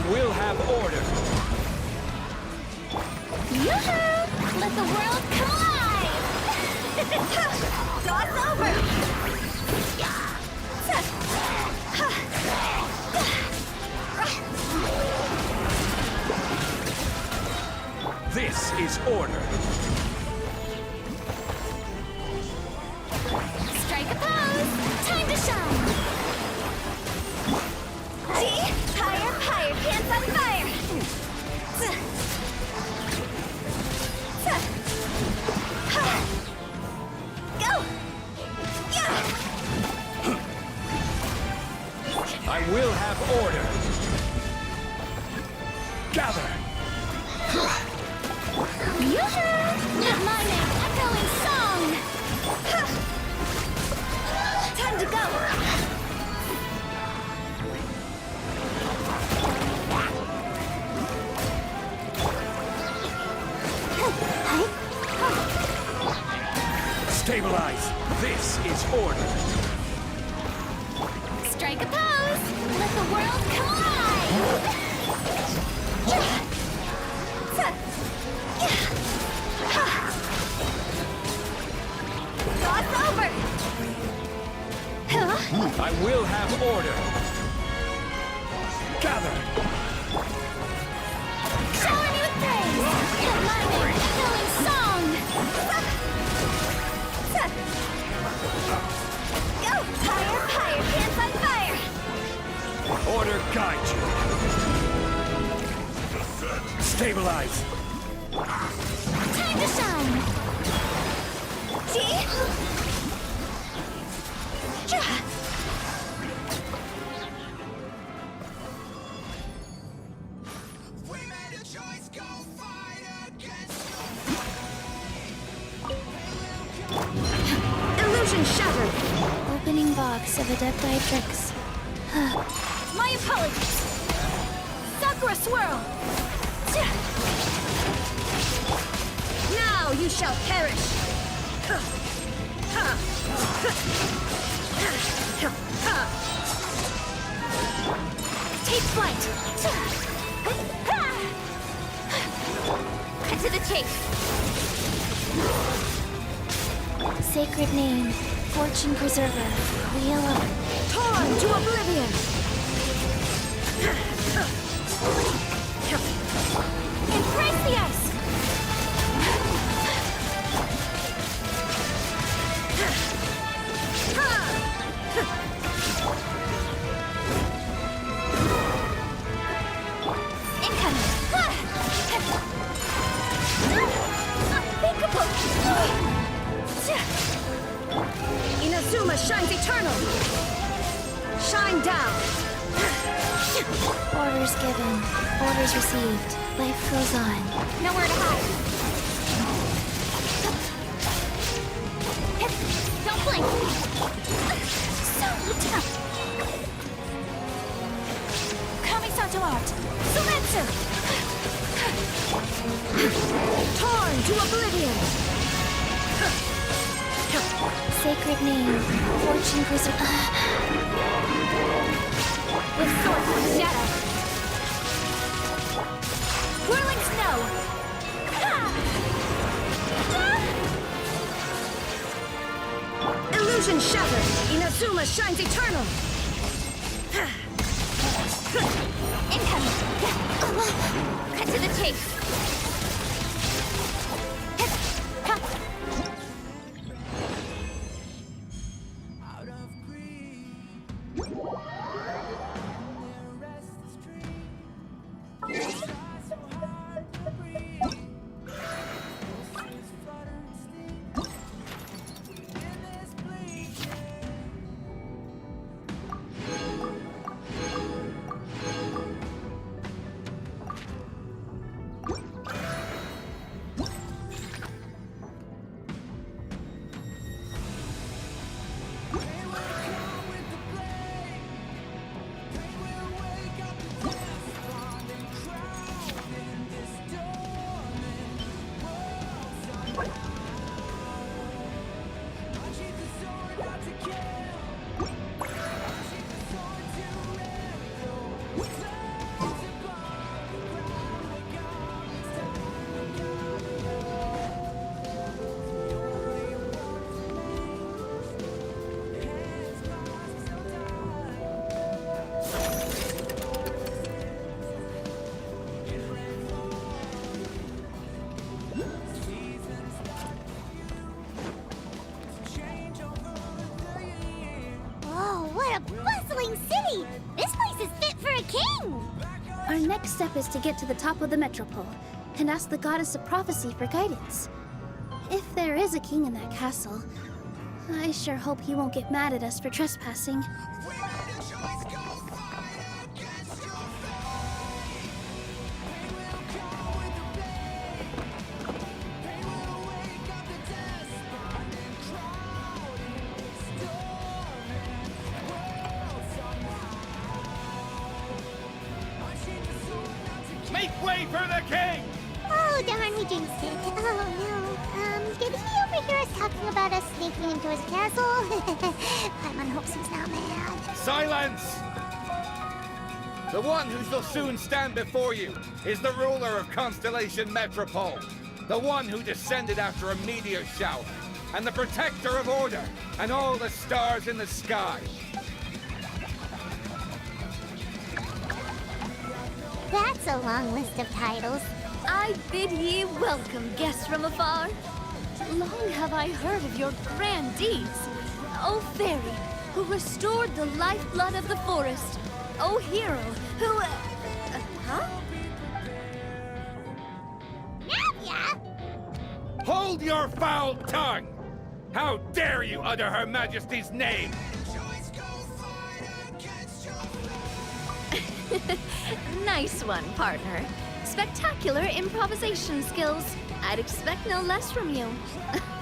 will have order. Yoo-hoo! Let the world come alive! Cross over! This is order. Strike a pose! Time to shine! See? Higher, higher, pants on fire! Go! Yeah! I will have order. Gather. Yoo-hoo! Let my name echoing song! Time to go! Stabilize. This is order. Strike a pose! Let the world come alive! Cross over! I will have order. Gather. Shower me with praise! Let my name echoing song! Go! Higher, higher, pants on fire! Order guide you. Stabilize. Time to shine! See? Illusion shattered! Opening box of Adepti-Trix. My apologies! Sakura swirl! Now you shall perish! Take flight! Cut to the chase! Sacred name, fortune preserver, wheel up. Torn to oblivion! Embrace the ice! Incoming! Unthinkable! Inazuma shines eternal! Shine down! Orders given, orders received. Life goes on. Nowhere to hide! Don't blink! So tough! Kamisato art! Sumetsu! Torn to oblivion! Sacred name, fortune preserver. With sword from shadow! Whirling snow! Illusion shattered! Inazuma shines eternal! Incoming! Cut to the chase! a bustling city! This place is fit for a king! Our next step is to get to the top of the metropole and ask the goddess of prophecy for guidance. If there is a king in that castle, I sure hope he won't get mad at us for trespassing. Make way for the king! Oh, darn, we jinxed it. Oh, no. Did he overhear us talking about us sneaking into his castle? Paimon hopes he's not mad. Silence! The one who shall soon stand before you is the ruler of Constellation Metropole. The one who descended after a meteor shower, and the protector of order, and all the stars in the sky. That's a long list of titles. I bid ye welcome, guests from afar. Long have I heard of your grand deeds. O fairy, who restored the lifeblood of the forest. O hero, who... huh? Navia! Hold your foul tongue! How dare you utter Her Majesty's name! Nice one, partner. Spectacular improvisation skills. I'd expect no less from you.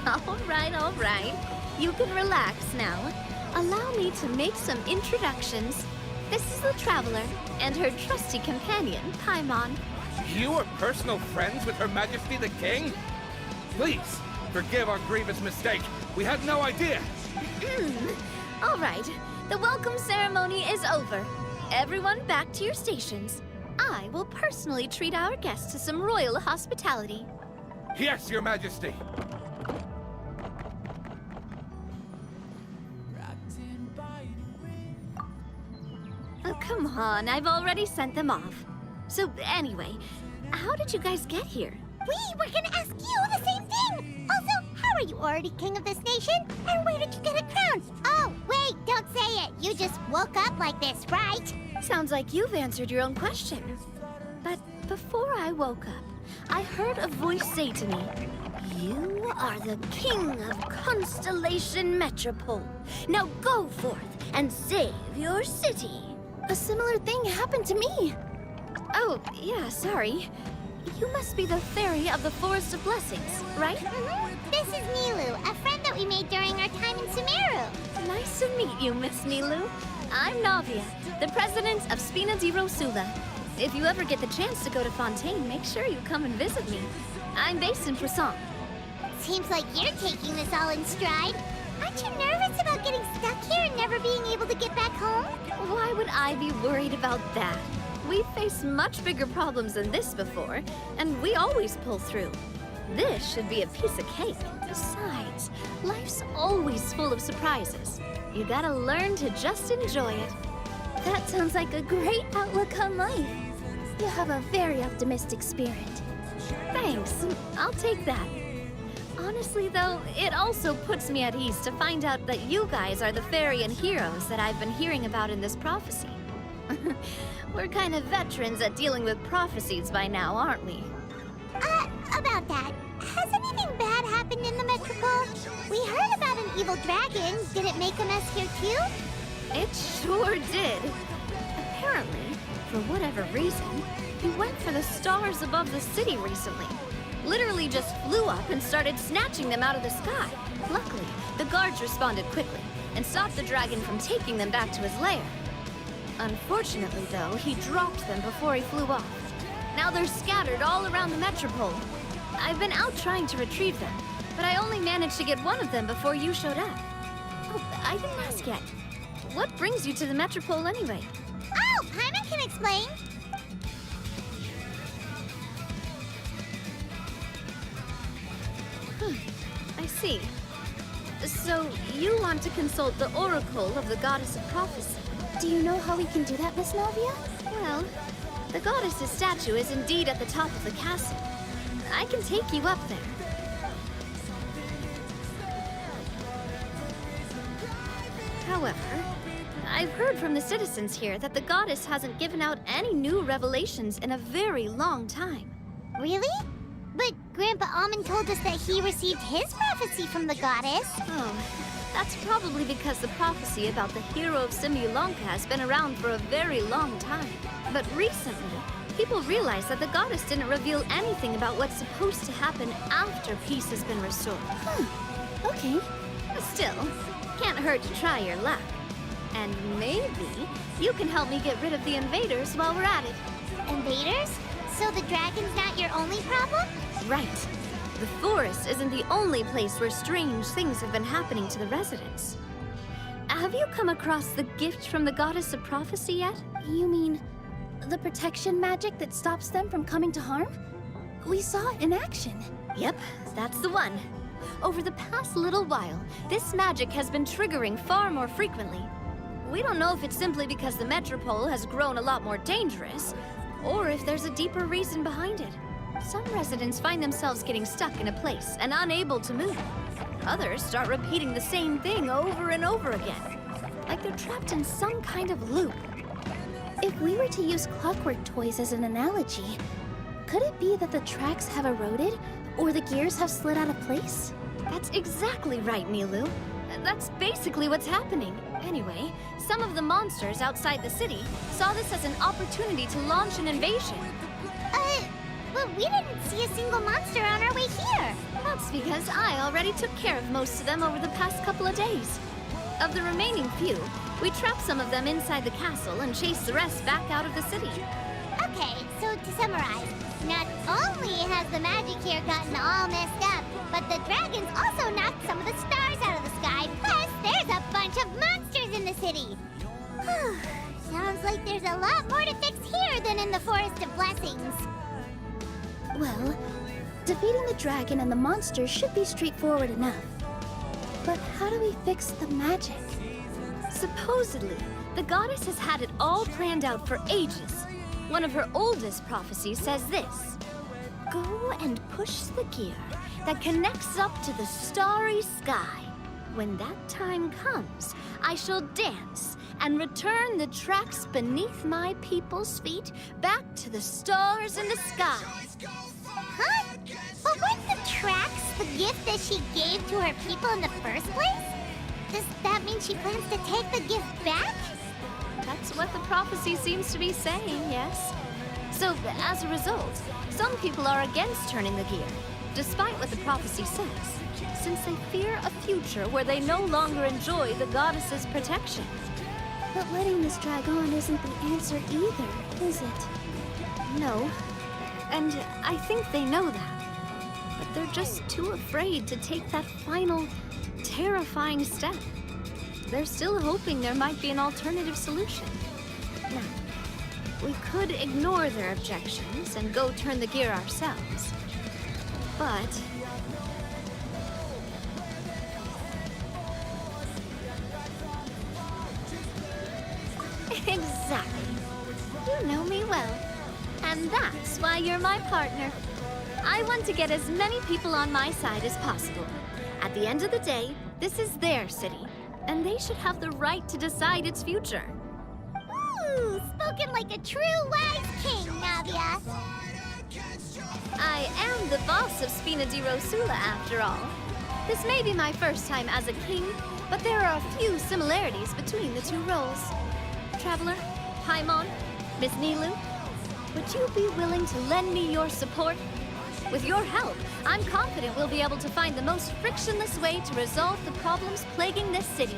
All right. You can relax now. Allow me to make some introductions. This is the Traveler and her trusty companion, Paimon. You are personal friends with Her Majesty the King? Please, forgive our grievous mistake. We had no idea. All right, the welcome ceremony is over. Everyone back to your stations. I will personally treat our guests to some royal hospitality. Yes, Your Majesty. Oh, come on, I've already sent them off. So anyway, how did you guys get here? We were gonna ask you the same thing! Also, how are you already king of this nation? And where did you get a crown? Oh, wait, don't say it. You just woke up like this, right? Sounds like you've answered your own question. But before I woke up, I heard a voice say to me, "You are the king of Constellation Metropole. Now go forth and save your city." A similar thing happened to me. Oh, yeah, sorry. You must be the fairy of the Forest of Blessings, right? This is Nilu, a friend that we made during our time in Sumeru. Nice to meet you, Miss Nilu. I'm Navia, the president of Spina di Rosula. If you ever get the chance to go to Fontaine, make sure you come and visit me. I'm based in Poisson. Seems like you're taking this all in stride. Aren't you nervous about getting stuck here and never being able to get back home? Why would I be worried about that? We've faced much bigger problems than this before, and we always pull through. This should be a piece of cake. Besides, life's always full of surprises. You gotta learn to just enjoy it. That sounds like a great outlook on life. You have a very optimistic spirit. Thanks, I'll take that. Honestly, though, it also puts me at ease to find out that you guys are the fairy and heroes that I've been hearing about in this prophecy. We're kind of veterans at dealing with prophecies by now, aren't we? About that, has anything bad happened in the Metropole? We heard about an evil dragon. Did it make a mess here too? It sure did. Apparently, for whatever reason, he went for the stars above the city recently. Literally just flew up and started snatching them out of the sky. Luckily, the guards responded quickly and stopped the dragon from taking them back to his lair. Unfortunately, though, he dropped them before he flew off. Now they're scattered all around the Metropole. I've been out trying to retrieve them, but I only managed to get one of them before you showed up. Oh, I didn't ask yet. What brings you to the Metropole anyway? Oh, Paimon can explain. I see. So, you want to consult the Oracle of the Goddess of Prophecy. Do you know how we can do that, Miss Navia? Well, the goddess's statue is indeed at the top of the castle. I can take you up there. However, I've heard from the citizens here that the goddess hasn't given out any new revelations in a very long time. Really? But Grandpa Almond told us that he received his prophecy from the goddess. Oh, that's probably because the prophecy about the hero of Simulanka has been around for a very long time. But recently, people realized that the goddess didn't reveal anything about what's supposed to happen after peace has been restored. Okay. Still, can't hurt to try your luck. And maybe you can help me get rid of the invaders while we're at it. Invaders? So the dragon's not your only problem? Right. The forest isn't the only place where strange things have been happening to the residents. Have you come across the gift from the goddess of prophecy yet? You mean the protection magic that stops them from coming to harm? We saw it in action. Yep, that's the one. Over the past little while, this magic has been triggering far more frequently. We don't know if it's simply because the metropole has grown a lot more dangerous, or if there's a deeper reason behind it. Some residents find themselves getting stuck in a place and unable to move. Others start repeating the same thing over and over again, like they're trapped in some kind of loop. If we were to use clockwork toys as an analogy, could it be that the tracks have eroded or the gears have slid out of place? That's exactly right, Nilu. That's basically what's happening. Anyway, some of the monsters outside the city saw this as an opportunity to launch an invasion. But we didn't see a single monster on our way here. That's because I already took care of most of them over the past couple of days. Of the remaining few, we trapped some of them inside the castle and chased the rest back out of the city. Okay, so to summarize, not only has the magic here gotten all messed up, but the dragons also knocked some of the stars out of the sky, plus there's a bunch of monsters in the city. Sounds like there's a lot more to fix here than in the Forest of Blessings. Well, defeating the dragon and the monsters should be straightforward enough. But how do we fix the magic? Supposedly, the goddess has had it all planned out for ages. One of her oldest prophecies says this: go and push the gear that connects up to the starry sky. When that time comes, I shall dance and return the tracks beneath my people's feet back to the stars in the sky. Huh? But weren't the tracks the gift that she gave to her people in the first place? Does that mean she plans to take the gift back? That's what the prophecy seems to be saying, yes. So, as a result, some people are against turning the gear, despite what the prophecy says, since they fear a future where they no longer enjoy the goddess's protection. But letting this drag on isn't the answer either, is it? No, and I think they know that. But they're just too afraid to take that final, terrifying step. They're still hoping there might be an alternative solution. Now, we could ignore their objections and go turn the gear ourselves. But exactly. You know me well. And that's why you're my partner. I want to get as many people on my side as possible. At the end of the day, this is their city, and they should have the right to decide its future. Ooh, spoken like a true wise king, Navia. I am the boss of Spina di Rosula, after all. This may be my first time as a king, but there are a few similarities between the two roles. Traveler, Paimon, Miss Nilu, would you be willing to lend me your support? With your help, I'm confident we'll be able to find the most frictionless way to resolve the problems plaguing this city.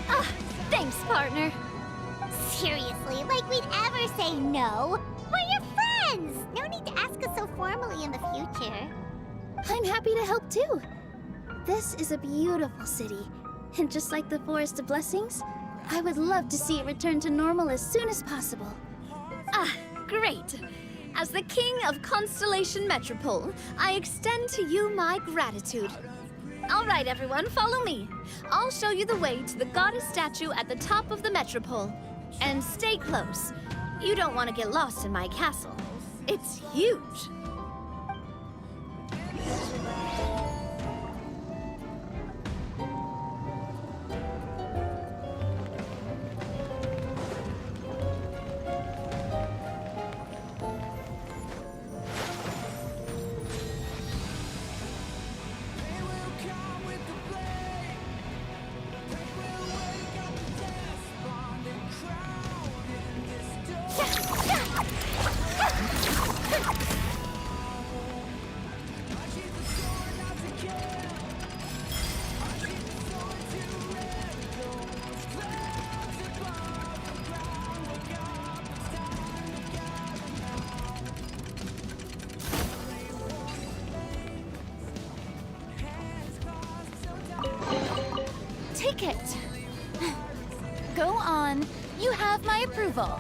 Ah, thanks, partner. Seriously, like we'd ever say no. We're your friends. No need to ask us so formally in the future. I'm happy to help too. This is a beautiful city, and just like the Forest of Blessings, I would love to see it return to normal as soon as possible. Ah, great. As the King of Constellation Metropole, I extend to you my gratitude. All right, everyone, follow me. I'll show you the way to the goddess statue at the top of the Metropole. And stay close. You don't want to get lost in my castle. It's huge. Take it. Go on. You have my approval.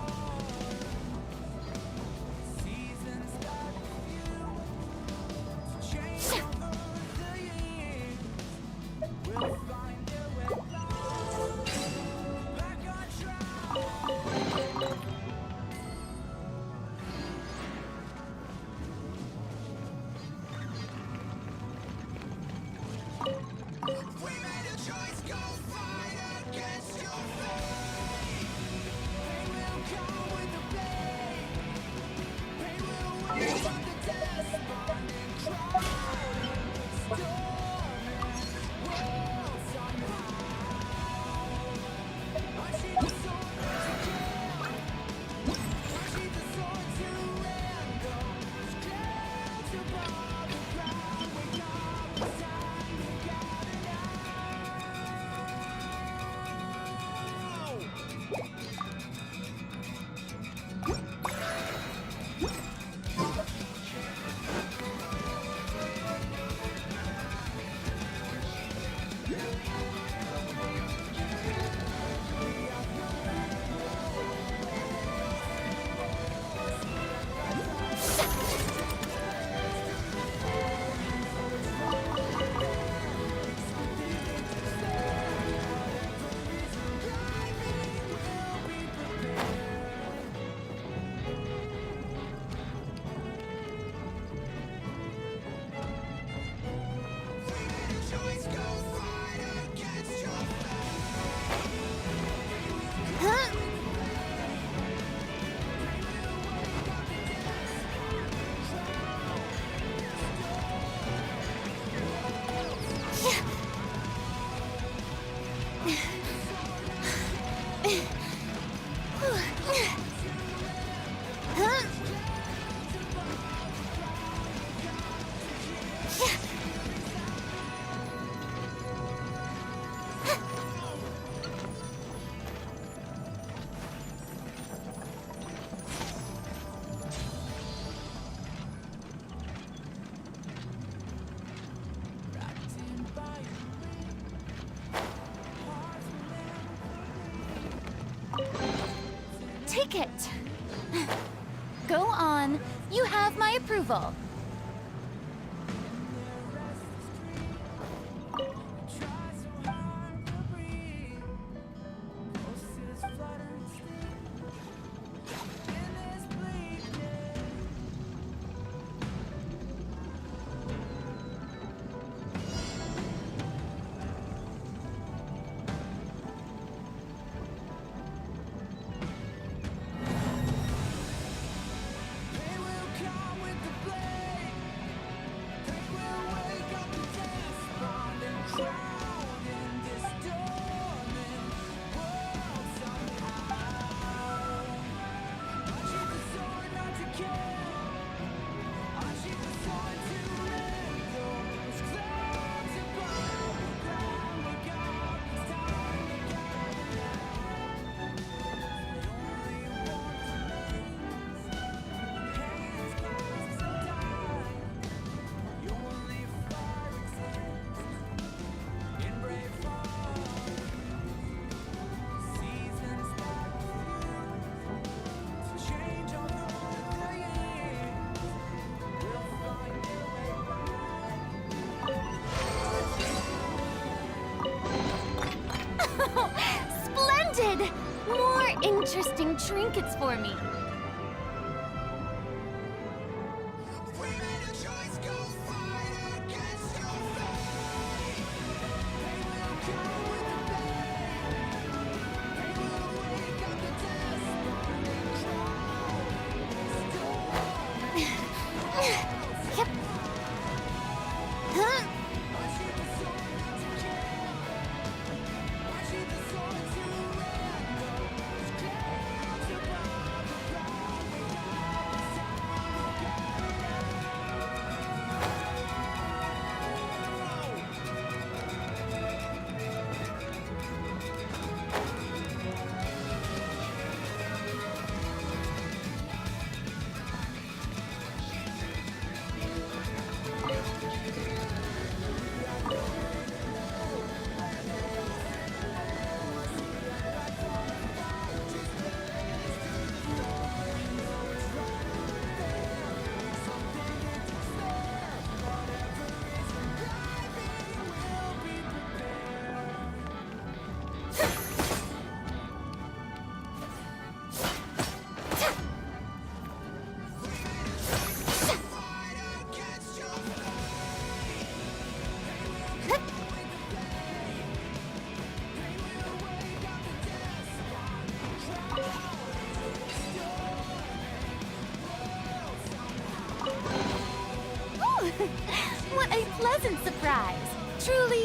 Take it. Go on. You have my approval. Splendid! More interesting trinkets for me. Yep. Huh?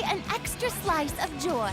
an extra slice of joy.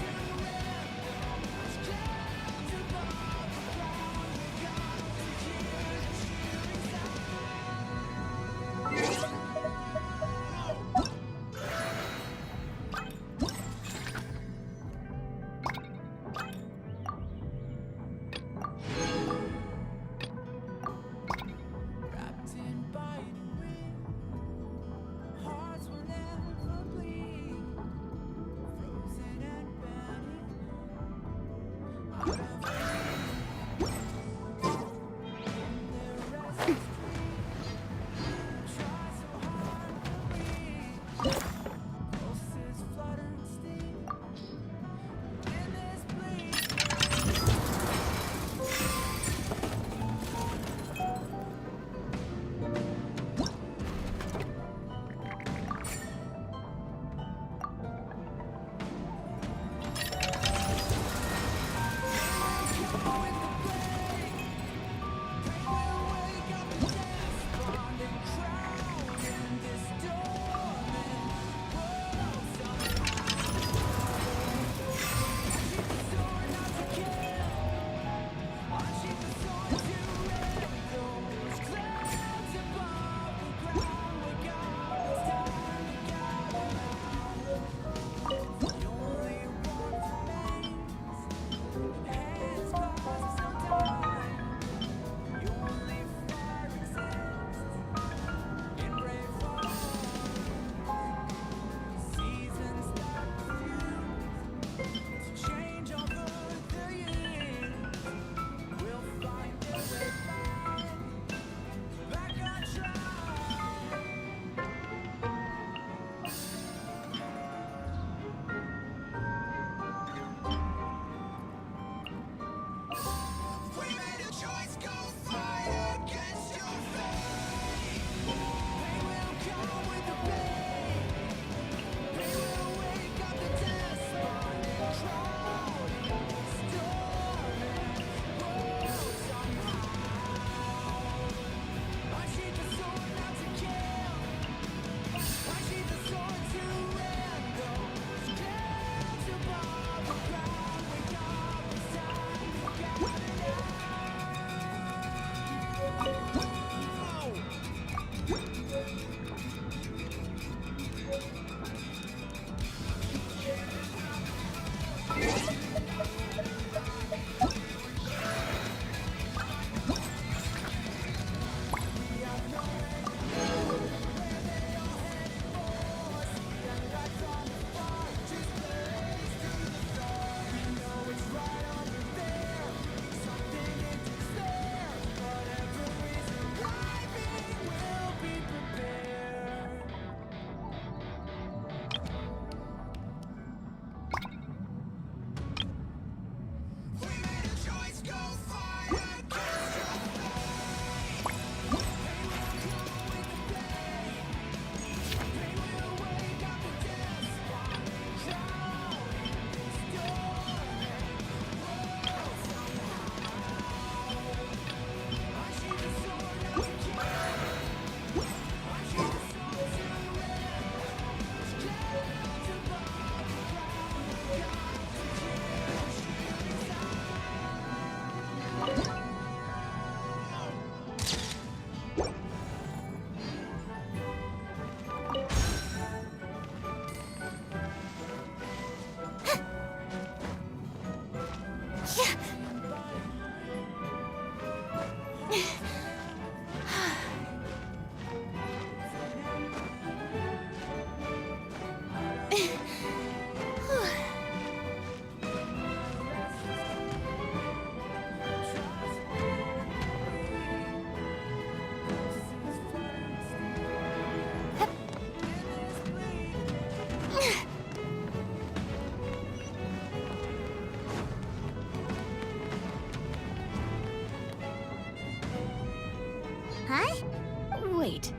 Wait.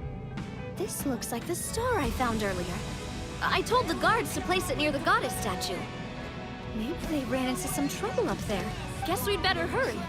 This looks like the star I found earlier. I told the guards to place it near the goddess statue. Maybe they ran into some trouble up there. Guess we'd better hurry.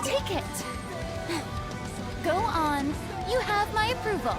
Take it. Go on. You have my approval.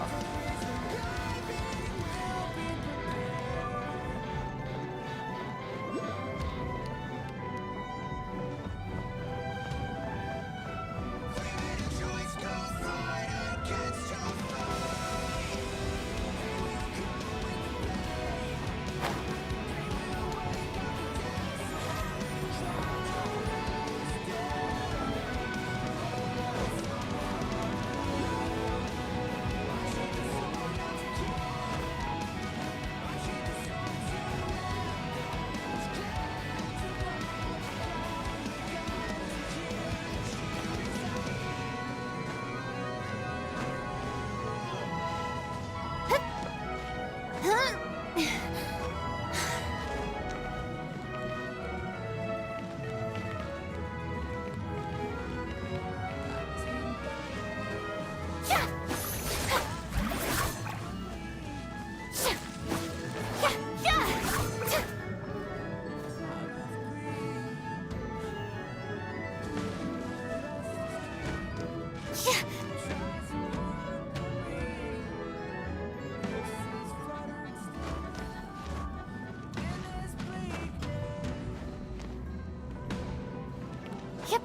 Yep.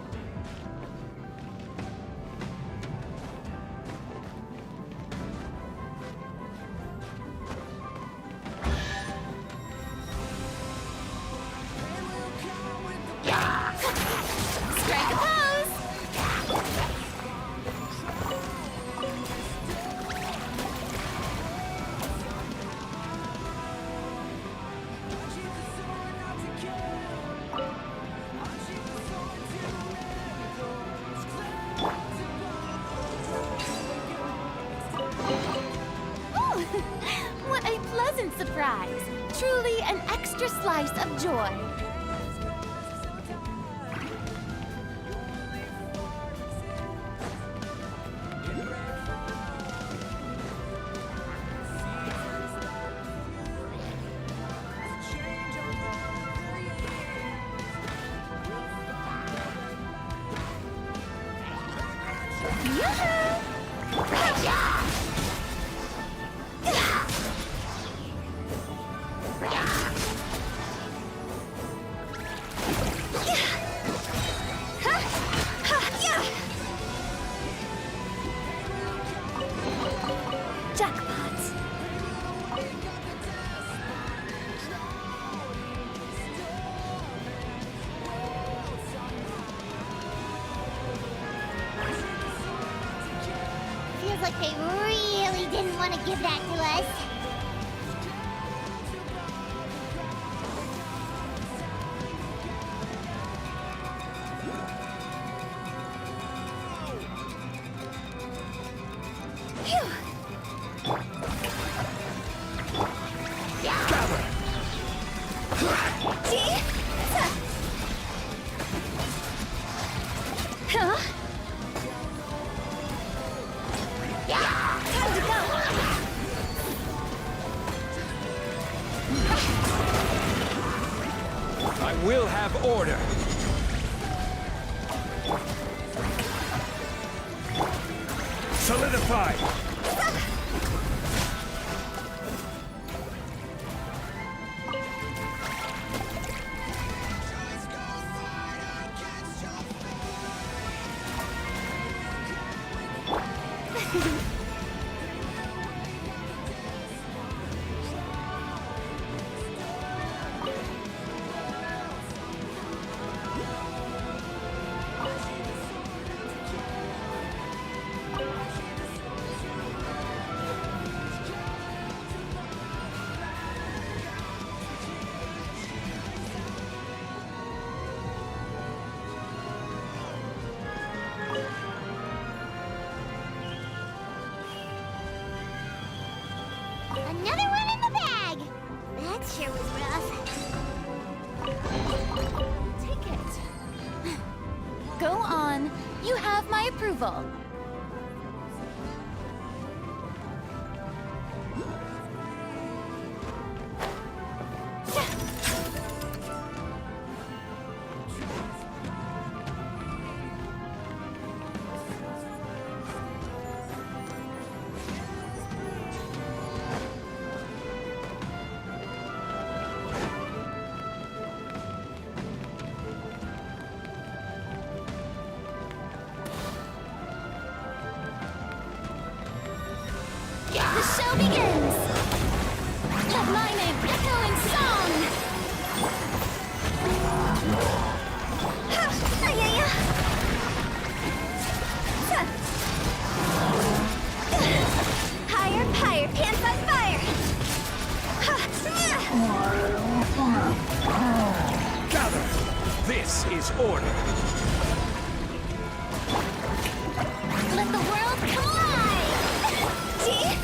Strike a pose! Ooh, what a pleasant surprise! Truly an extra slice of joy. Jackpot. Feels like they really didn't want to give that to us. Huh? Time to go. I will have order. Solidify. Another one in the bag! That sure was rough. Take it. Go on. You have my approval. The show begins! Let my name echo in song! Higher, higher, pants on fire! Gather! This is order. Let the world come alive! See?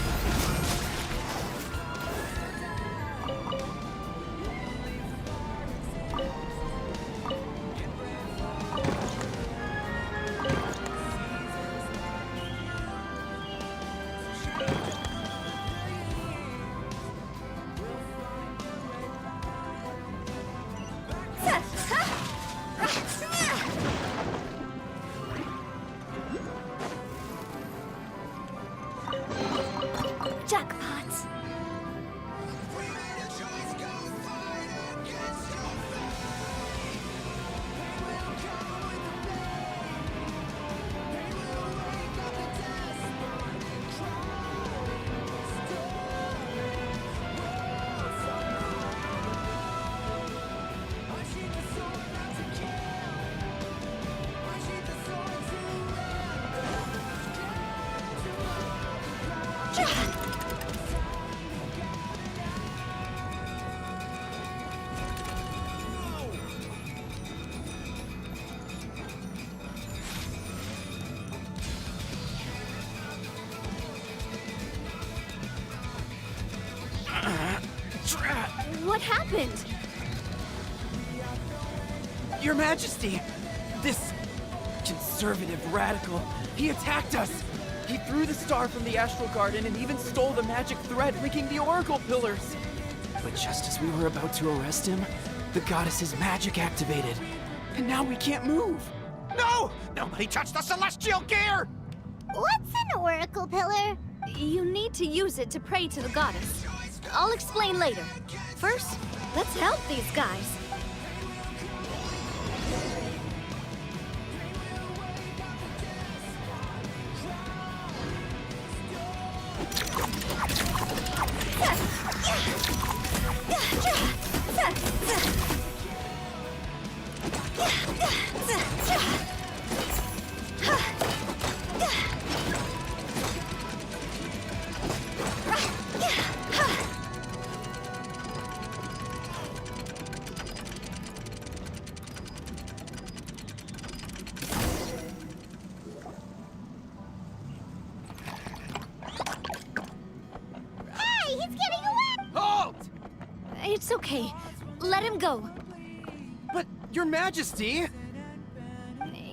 Jackpots. What happened? Your Majesty! This conservative radical, he attacked us! He threw the star from the Astral Garden and even stole the magic thread linking the Oracle Pillars! But just as we were about to arrest him, the goddess's magic activated. And now we can't move! No! Nobody touched the celestial gear! What's an oracle pillar? You need to use it to pray to the goddess. I'll explain later. First, let's help these guys. Hey, he's getting away! Halt! It's okay. Let him go. But, Your Majesty!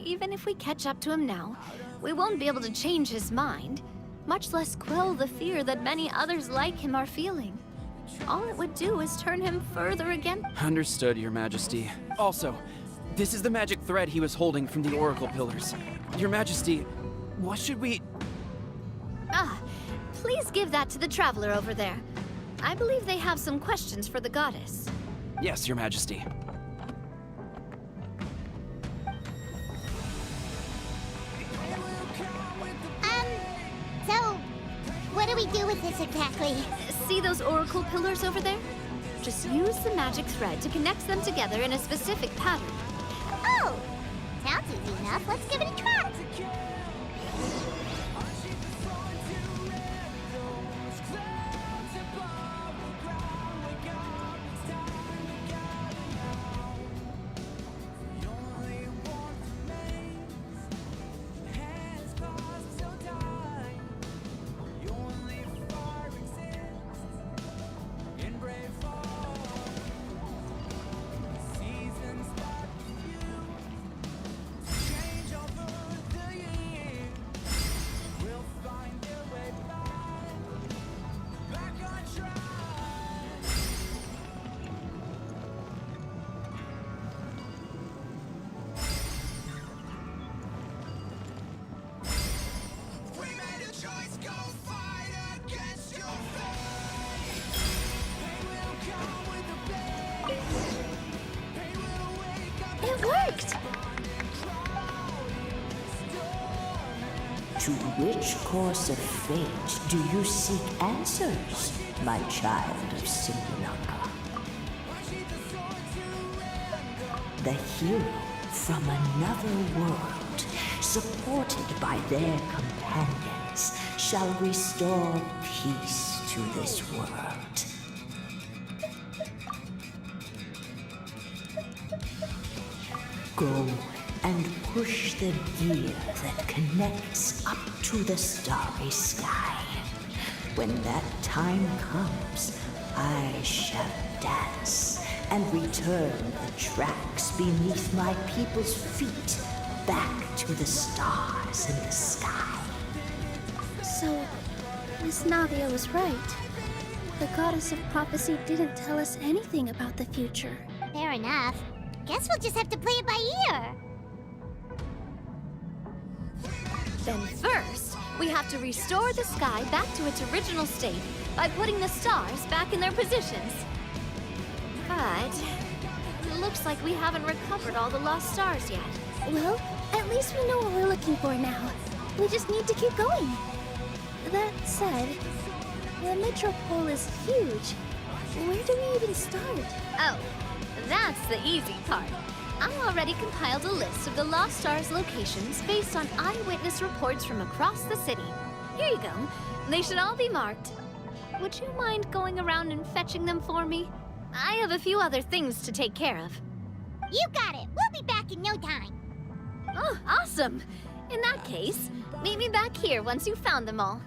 Even if we catch up to him now, we won't be able to change his mind, much less quell the fear that many others like him are feeling. All it would do is turn him further again. Understood, Your Majesty. Also, this is the magic thread he was holding from the Oracle Pillars. Your Majesty, what should we... Ah, please give that to the traveler over there. I believe they have some questions for the goddess. Yes, Your Majesty. we do with this exactly? See those oracle pillars over there? Just use the magic thread to connect them together in a specific pattern. Oh! Sounds easy enough. Let's give it a try. It worked! To which course of fate do you seek answers, my child of Simulacra? The hero from another world, supported by their companions, shall restore peace to this world. Go and push the gear that connects up to the starry sky. When that time comes, I shall dance and return the tracks beneath my people's feet back to the stars in the sky. So, Miss Navia was right. The goddess of prophecy didn't tell us anything about the future. Fair enough. Guess we'll just have to play it by ear. Then first, we have to restore the sky back to its original state by putting the stars back in their positions. But it looks like we haven't recovered all the lost stars yet. Well, at least we know what we're looking for now. We just need to keep going. That said, the metropole is huge. Where do we even start? Oh, that's the easy part. I already compiled a list of the lost stars' locations based on eyewitness reports from across the city. Here you go. They should all be marked. Would you mind going around and fetching them for me? I have a few other things to take care of. You got it. We'll be back in no time. Oh, awesome! In that case, meet me back here once you've found them all.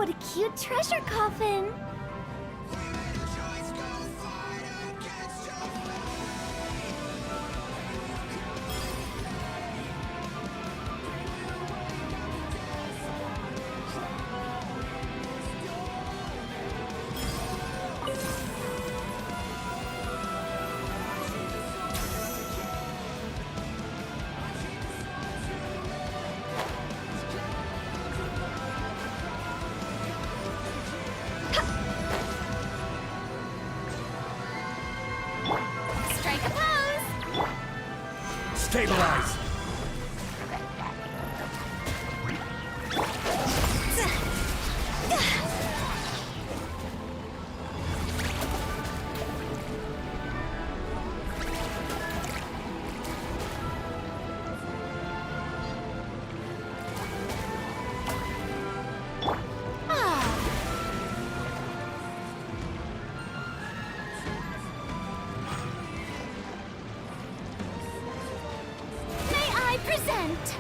what a cute treasure coffin! Strike a pose! Stabilize! May I present?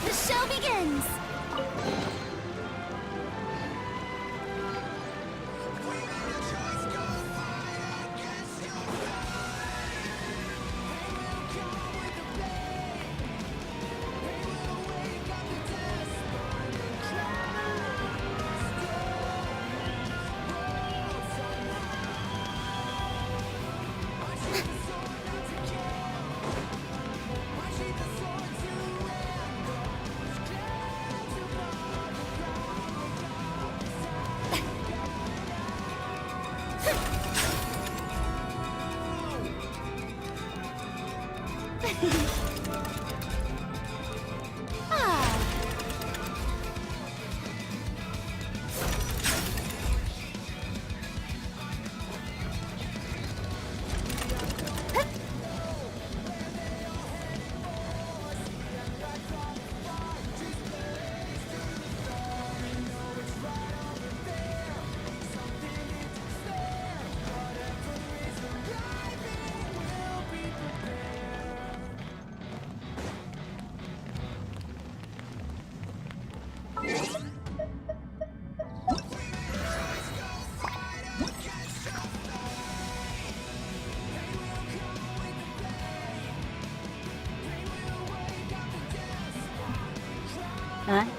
The show begins!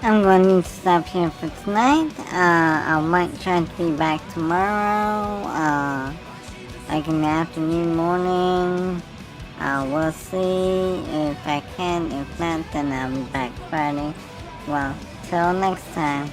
I'm going to need to stop here for tonight. I might try to be back tomorrow, like in the afternoon, morning. We'll see if I can. If not, then I'll be back Friday. Well, till next time.